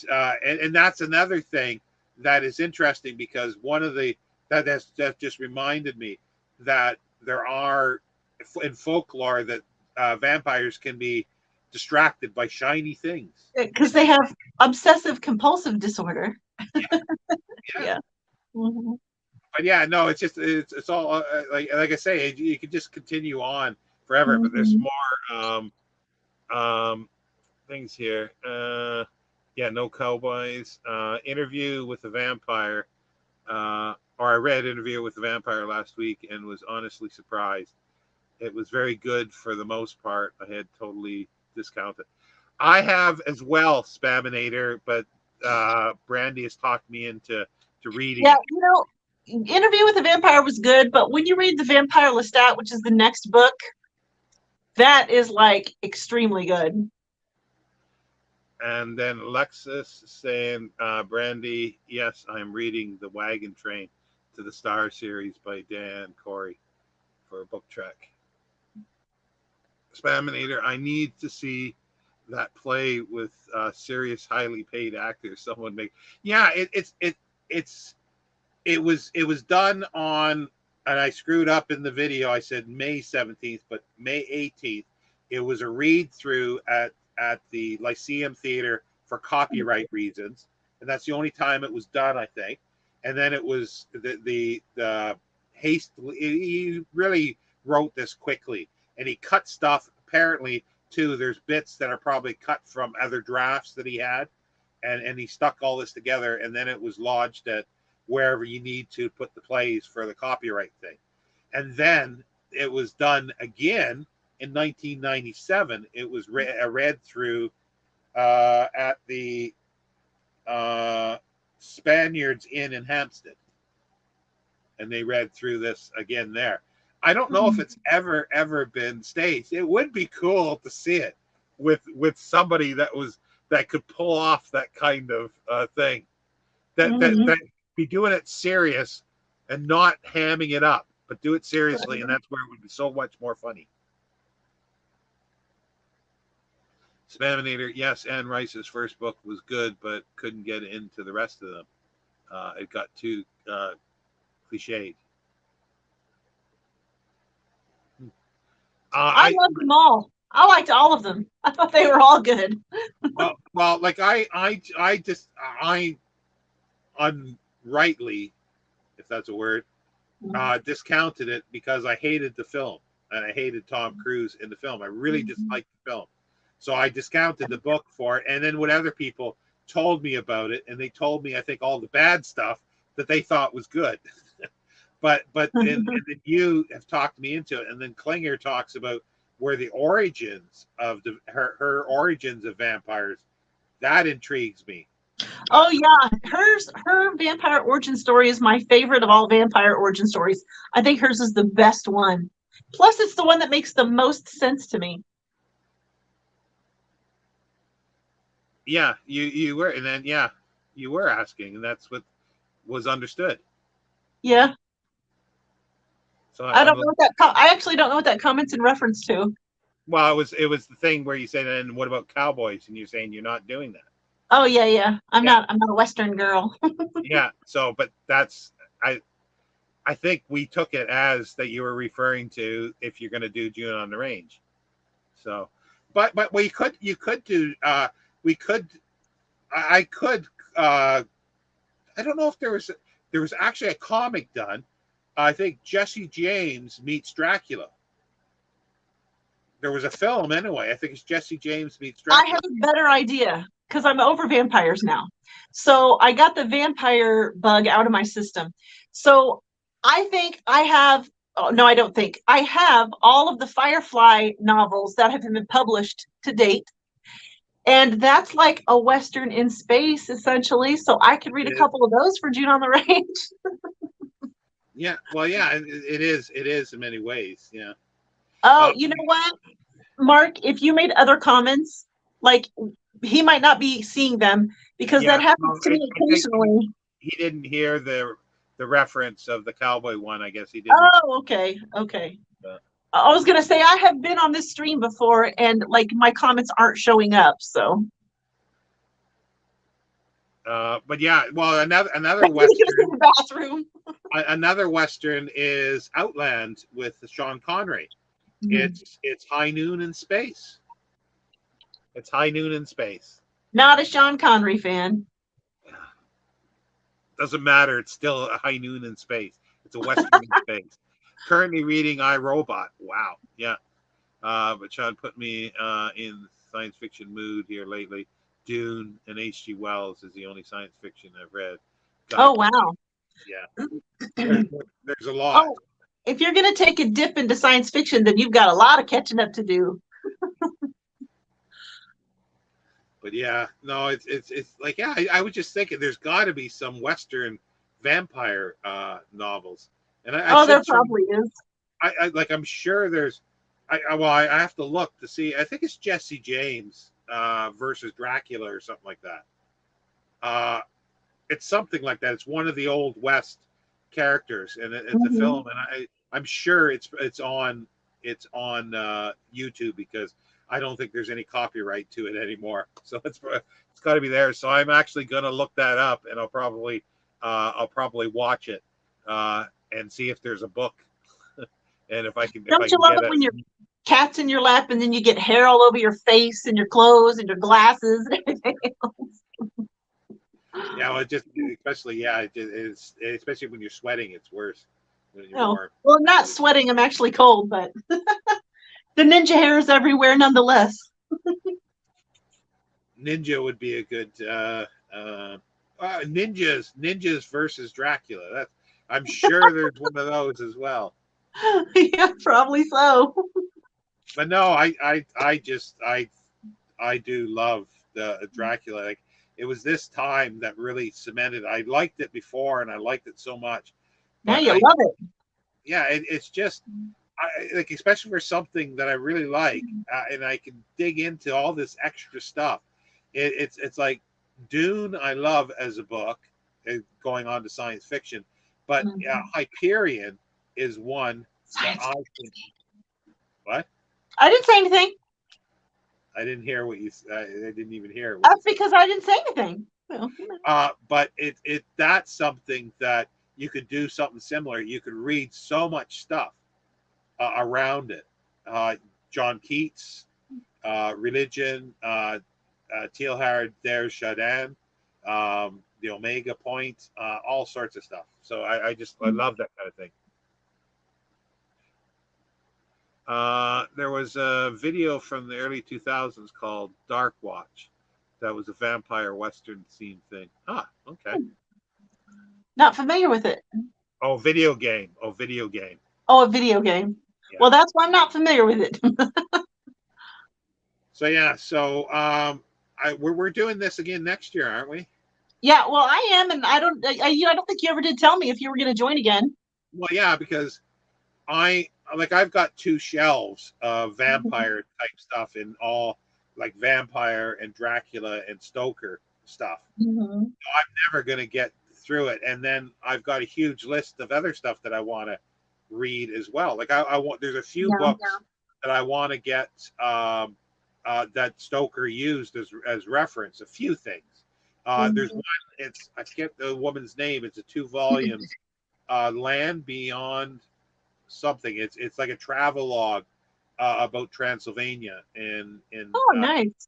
that's another thing that is interesting, because one of that just reminded me that there are in folklore that vampires can be distracted by shiny things because they have obsessive compulsive disorder. Yeah. Mm-hmm. But yeah, no, it's just it's all like I say, you could just continue on forever. But there's more things here. No cowboys. Interview with the vampire. or I read Interview with the Vampire last week and was honestly surprised. It was very good for the most part. I had totally discounted. I have as well Spaminator, but Brandy has talked me into reading Yeah, it. you know, Interview with the Vampire was good, but when you read the Vampire Lestat, which is the next book, that is like extremely good. And then Alexis saying, Brandy, yes, I'm reading The Wagon Train to the Star series by Dan Corey for a book trek. Spaminator, I need to see that play with serious, highly paid actors. Someone make, yeah, it was done on, and I screwed up in the video. I said May 17th, but May 18th. It was a read through at the Lyceum Theater for copyright reasons, and that's the only time it was done, I think. And then it was the haste. He really wrote this quickly, and he cut stuff. Apparently, too, there's bits that are probably cut from other drafts that he had, and he stuck all this together, and then it was lodged at wherever you need to put the plays for the copyright thing. And then it was done again in 1997. It was read through at the Spaniards Inn in Hampstead, and they read through this again there. I don't know if it's ever been staged. It would be cool to see it with somebody that could pull off that kind of thing. That be doing it serious and not hamming it up, but do it seriously, and that's where it would be so much more funny. Spaminator, yes, Anne Rice's first book was good, but couldn't get into the rest of them. It got too cliched. I loved them all. I liked all of them. I thought they were all good. well, like I unrightly, if that's a word, discounted it because I hated the film and I hated Tom Cruise in the film. I really disliked the film. So I discounted the book for it. And then when other people told me about it, and they told me, I think, all the bad stuff that they thought was good. but and then you have talked me into it. And then Klinger talks about where the origins of her origins of vampires, that intrigues me. Oh yeah, her vampire origin story is my favorite of all vampire origin stories. I think hers is the best one. Plus, it's the one that makes the most sense to me. Yeah, you were, and then you were asking, and that's what was understood. Yeah. So I don't know what that. I actually don't know what that comment's in reference to. Well, it was the thing where you said, and what about cowboys? And you're saying you're not doing that. Oh yeah. I'm not a Western girl. Yeah. So, but that's I think we took it as that you were referring to if you're going to do June on the Range. So, but we could do we could I could I don't know if there was actually a comic done. I think Jesse James meets Dracula. There was a film anyway. I think it's Jesse James meets Dracula. I have a better idea because I'm over vampires now. So I got the vampire bug out of my system. So I think I have, oh, no, I don't think. I have all of the Firefly novels that have been published to date. And that's like a Western in space, essentially. So I could read a couple of those for June on the Range. Yeah, well, yeah, it is in many ways. Yeah. Oh, you know what, Mark? If you made other comments, like he might not be seeing them because that happens to me occasionally. He didn't hear the reference of the cowboy one. I guess he didn't. Oh, okay. I was gonna say I have been on this stream before, and like my comments aren't showing up. So. But yeah, well, another Western. Bathroom. Another Western is Outland with Sean Connery. It's High Noon in Space. It's High Noon in Space. Not a Sean Connery fan. Doesn't matter. It's still a High Noon in Space. It's a Western in space. Currently reading iRobot. Wow. Yeah. But Sean put me in science fiction mood here lately. Dune and H.G. Wells is the only science fiction I've read. Oh, wow. Yeah, there, there's a lot. Oh, if you're going to take a dip into science fiction, then you've got a lot of catching up to do. But yeah, no, it's like, yeah, I was just thinking there's got to be some Western vampire novels, and I Oh, there should try. probably is. I like I'm sure there's. Well, I have to look to see. I think it's Jesse James versus Dracula or something like that. Uh, it's something like that. It's one of the old West characters, and it's a Mm-hmm. film, and I'm sure it's on YouTube because I don't think there's any copyright to it anymore. So it's got to be there. So I'm actually gonna look that up, and I'll probably watch it and see if there's a book, and if I Don't you can love get it it. when your cat's in your lap and then you get hair all over your face and your clothes and your glasses and everything? Yeah, well, it just especially it's especially when you're sweating, it's worse when you're Oh, warm. well, I'm not sweating. I'm actually cold, but the ninja hair is everywhere nonetheless. Ninja would be a good ninjas versus Dracula. That's I'm sure there's one of those as well. Yeah, probably so. But no, I do love the Dracula. Like it was this time that really cemented. I liked it before, and I liked it so much. Now But you love it. yeah, it's just like especially for something that I really like, and I can dig into all this extra stuff. It's like Dune. I love as a book, going on to science fiction, but Mhm. Hyperion is one that Science. I think. What? I didn't say anything. I didn't hear what you. I didn't even hear what you That's said. because I didn't say anything. Well, But that's something that you could do something similar. You could read so much stuff around it. John Keats, religion, Teilhard der Chardin, the Omega Point, all sorts of stuff. So I love that kind of thing. There was a video from the early 2000s called Dark Watch. That was a vampire Western scene thing. Ah, okay. not familiar with it. Oh, video game. Oh, video game. Oh, a video game. Yeah. Well, that's why I'm not familiar with it. So yeah. So we're doing this again next year, aren't we? Yeah, well, I am, and I don't think you ever did tell me if you were going to join again. Well, yeah, because I've got two shelves of Mhm. vampire type stuff in all like vampire and Dracula and Stoker stuff. Mhm. I'm never going to get through it, and then I've got a huge list of other stuff that I want to read as well. Like I want there's a few Yeah. books that I want to get that Stoker used as reference. A few things. There's Mhm. one. It's I forget the woman's name. It's a 2 volume. Land Beyond something. It's like a travel log about Transylvania in Oh, nice.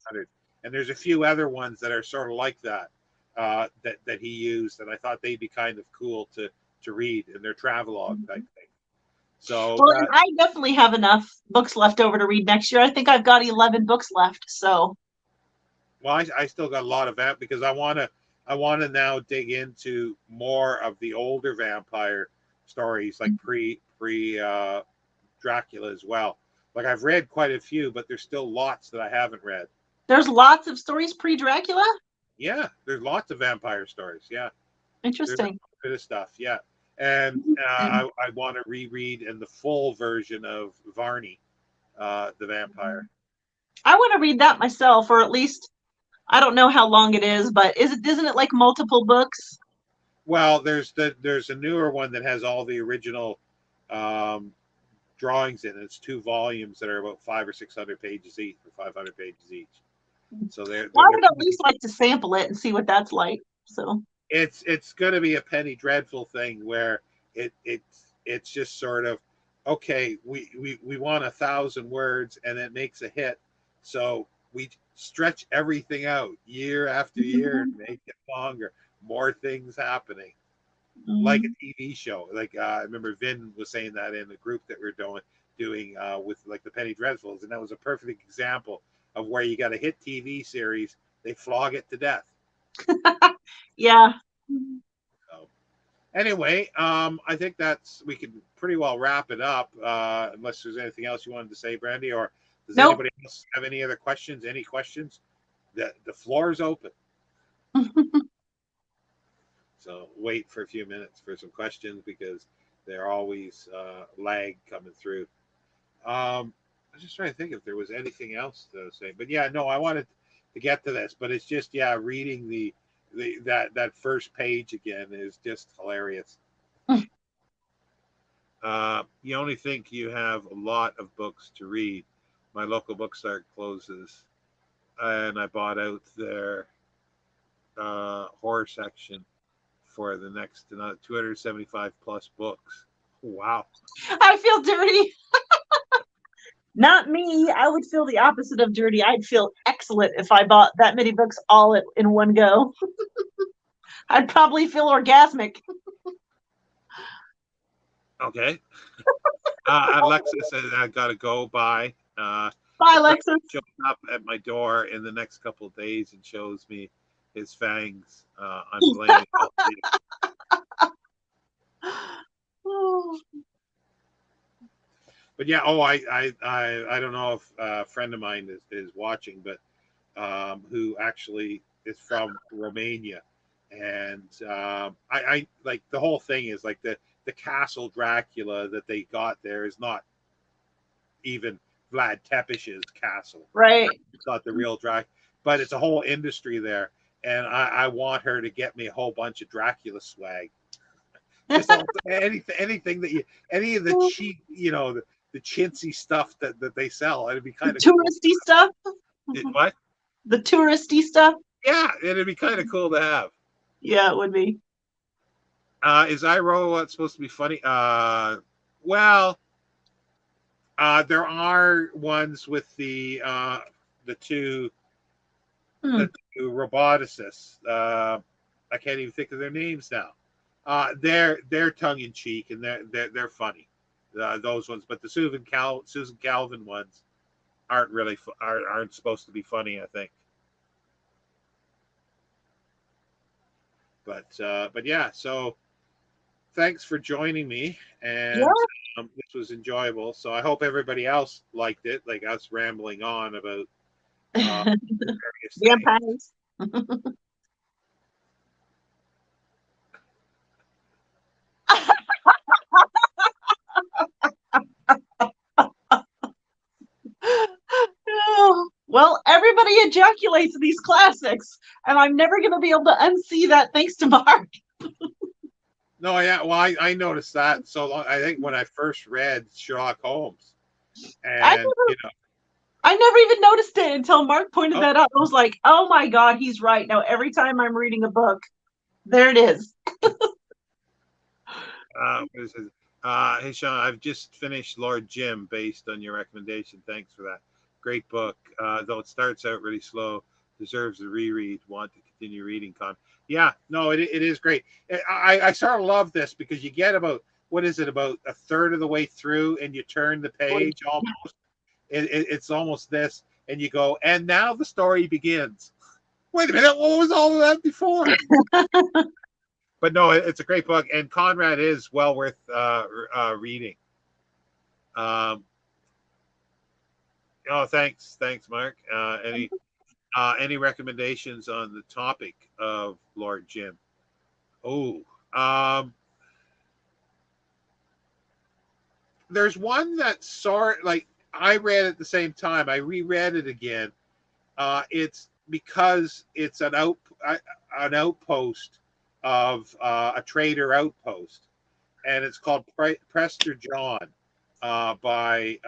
and there's a few other ones that are sort of like that that he used, and I thought they'd be kind of cool to read in their travelogue type thing. So Well, and I definitely have enough books left over to read next year. I think I've got 11 books left. So, well, I still got a lot of that because I want to now dig into more of the older vampire stories, like pre Dracula as well. Like I've read quite a few, but there's still lots that I haven't read. there's lots of stories pre-Dracula. Yeah, there's lots of vampire stories. Yeah, there's a Interesting. bit of stuff. Yeah, and Mhm. I want to reread in the full version of Varney, the vampire. I want to read that myself, or at least I don't know how long it is, but isn't it like multiple books? Well, there's a newer one that has all the original um, drawings in it. It's 2 volumes that are about 500 or 600 pages each, or 500 pages each. So Well, I they're would at least like to sample it and see what that's like. So, it's going to be a Penny Dreadful thing where it's just sort of okay. We want 1,000 words and it makes a hit, so we stretch everything out year after year and make it longer. More things happening, like a mhm. TV show. Like I remember Vin was saying that in the group that we're doing with like the Penny Dreadfuls, and that was a perfect example of where you got a hit TV series, they flog it to death. Yeah. So, Anyway, I think we can pretty well wrap it up, unless there's anything else you wanted to say, Brandy, or does Nope. anybody else have any other questions? Any questions? The floor is open. So wait for a few minutes for some questions because they're always lag coming through. I was just trying to think if there was anything else to say, but yeah, no, I wanted to get to this, but it's just reading that first page again is just hilarious. You only think you have a lot of books to read. My local bookstore closes, and I bought out their horror section for the next 275 plus books. Wow. I feel dirty. Not me. I would feel the opposite of dirty. I'd feel excellent if I bought that many books all in one go. I'd probably feel orgasmic. Okay. Alexa says I gotta go. Bye. Bye, Alexis. Shows up at my door in the next couple of days and shows me his fangs. I'm blaming. But yeah, I don't know if a friend of mine is watching, but who actually is from Romania, and I like the whole thing is like the castle Dracula that they got there is not even Vlad Tepes's castle. Right. It's not the real Dracula, but it's a whole industry there, and I want her to get me a whole bunch of Dracula swag. Just anything that any of the cheap, the chintzy stuff that they sell. It'd be kind of touristy cool. Stuff. What? The touristy stuff. Yeah, it'd be kind of cool to have. Yeah, it would be. Is Iroh supposed to be funny? Well, there are ones with the two roboticists. I can't even think of their names now. They're tongue in cheek and they're funny. Those ones, but the Susan Calvin ones aren't really aren't supposed to be funny, I think. But yeah, so thanks for joining me, and this was enjoyable. So I hope everybody else liked it, like us rambling on about various vampires. Well, everybody ejaculates these classics, and I'm never going to be able to unsee that thanks to Mark. No, yeah, well, I noticed that so long. I think when I first read Sherlock Holmes, and I never even noticed it until Mark pointed that out. I was like, oh my God, he's right. Now, every time I'm reading a book, there it is. Hey, Shawn, I've just finished Lord Jim based on your recommendation. Thanks for that. Great book. Though it starts out really slow, deserves a reread. Want to continue reading, Con. Yeah, no, it is great. I sort of love this because you get about a third of the way through and you turn the page almost. It's almost this, and you go, and now the story begins. Wait a minute, what was all of that before? But no, it's a great book, and Conrad is well worth reading. Thanks, Mark. Any recommendations on the topic of Lord Jim? There's one that I read at the same time. I reread it again. It's because it's an outpost of a trader outpost, and it's called Prester John by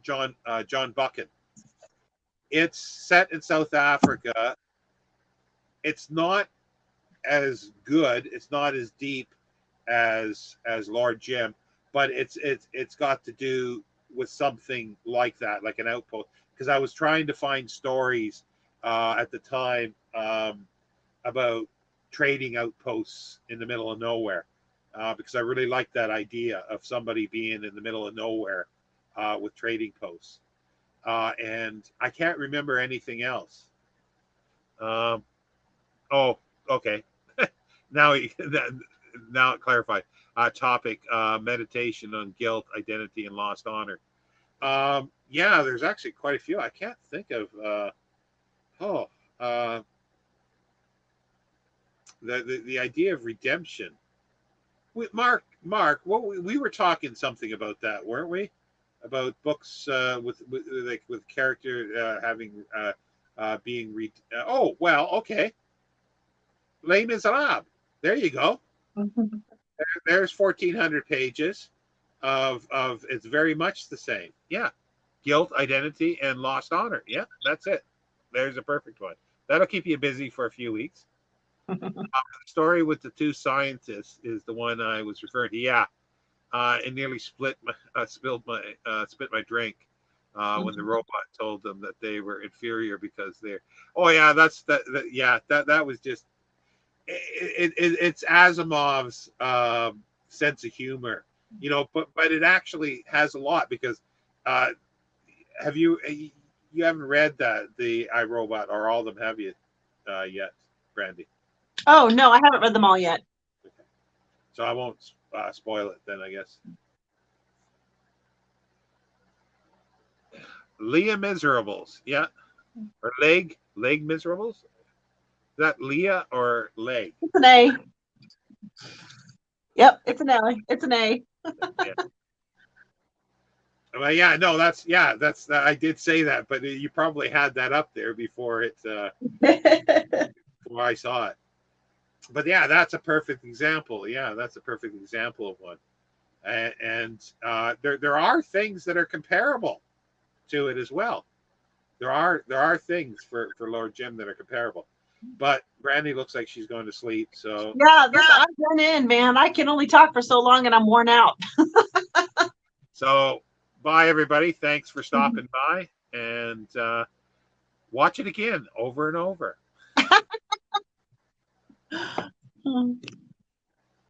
John Buchan. It's set in South Africa. It's not as good. It's not as deep as Lord Jim, but it's got to do with something like that, like an outpost. Because I was trying to find stories at the time about trading outposts in the middle of nowhere, because I really liked that idea of somebody being in the middle of nowhere with trading posts. And I can't remember anything else. Okay. Now now clarified. Topic: meditation on guilt, identity, and lost honor. Yeah, there's actually quite a few. I can't think of. Uh, the idea of redemption. Mark, what we were talking something about that, weren't we? About books with character having being oh well, okay. Les Miserables. There you go. There's 1,400 pages of it's very much the same. Yeah, guilt, identity, and lost honor. Yeah, that's it. There's a perfect one. That'll keep you busy for a few weeks. The story with the two scientists is the one I was referring to. Yeah, it nearly split my drink when the robot told them that they were inferior because they're. Oh yeah, that was just. It's Asimov's sense of humor, but it actually has a lot because you haven't read the iRobot or all of them, have you yet, Brandy? Oh no, I haven't read them all yet. Okay. So I won't spoil it then, I guess. Leah Miserables, yeah, or leg Miserables. Is that Leah or leg? It's an A. Yep, it's an A. It's an A. Yeah. Well, yeah, no, that's I did say that, but you probably had that up there before before I saw it. But yeah, that's a perfect example. Yeah, that's a perfect example of one. And there are things that are comparable to it as well. There are things for Lord Jim that are comparable. But Brandy looks like she's going to sleep. So yeah, I'm done in, man. I can only talk for so long, and I'm worn out. So bye, everybody. Thanks for stopping by, and watch it again over and over.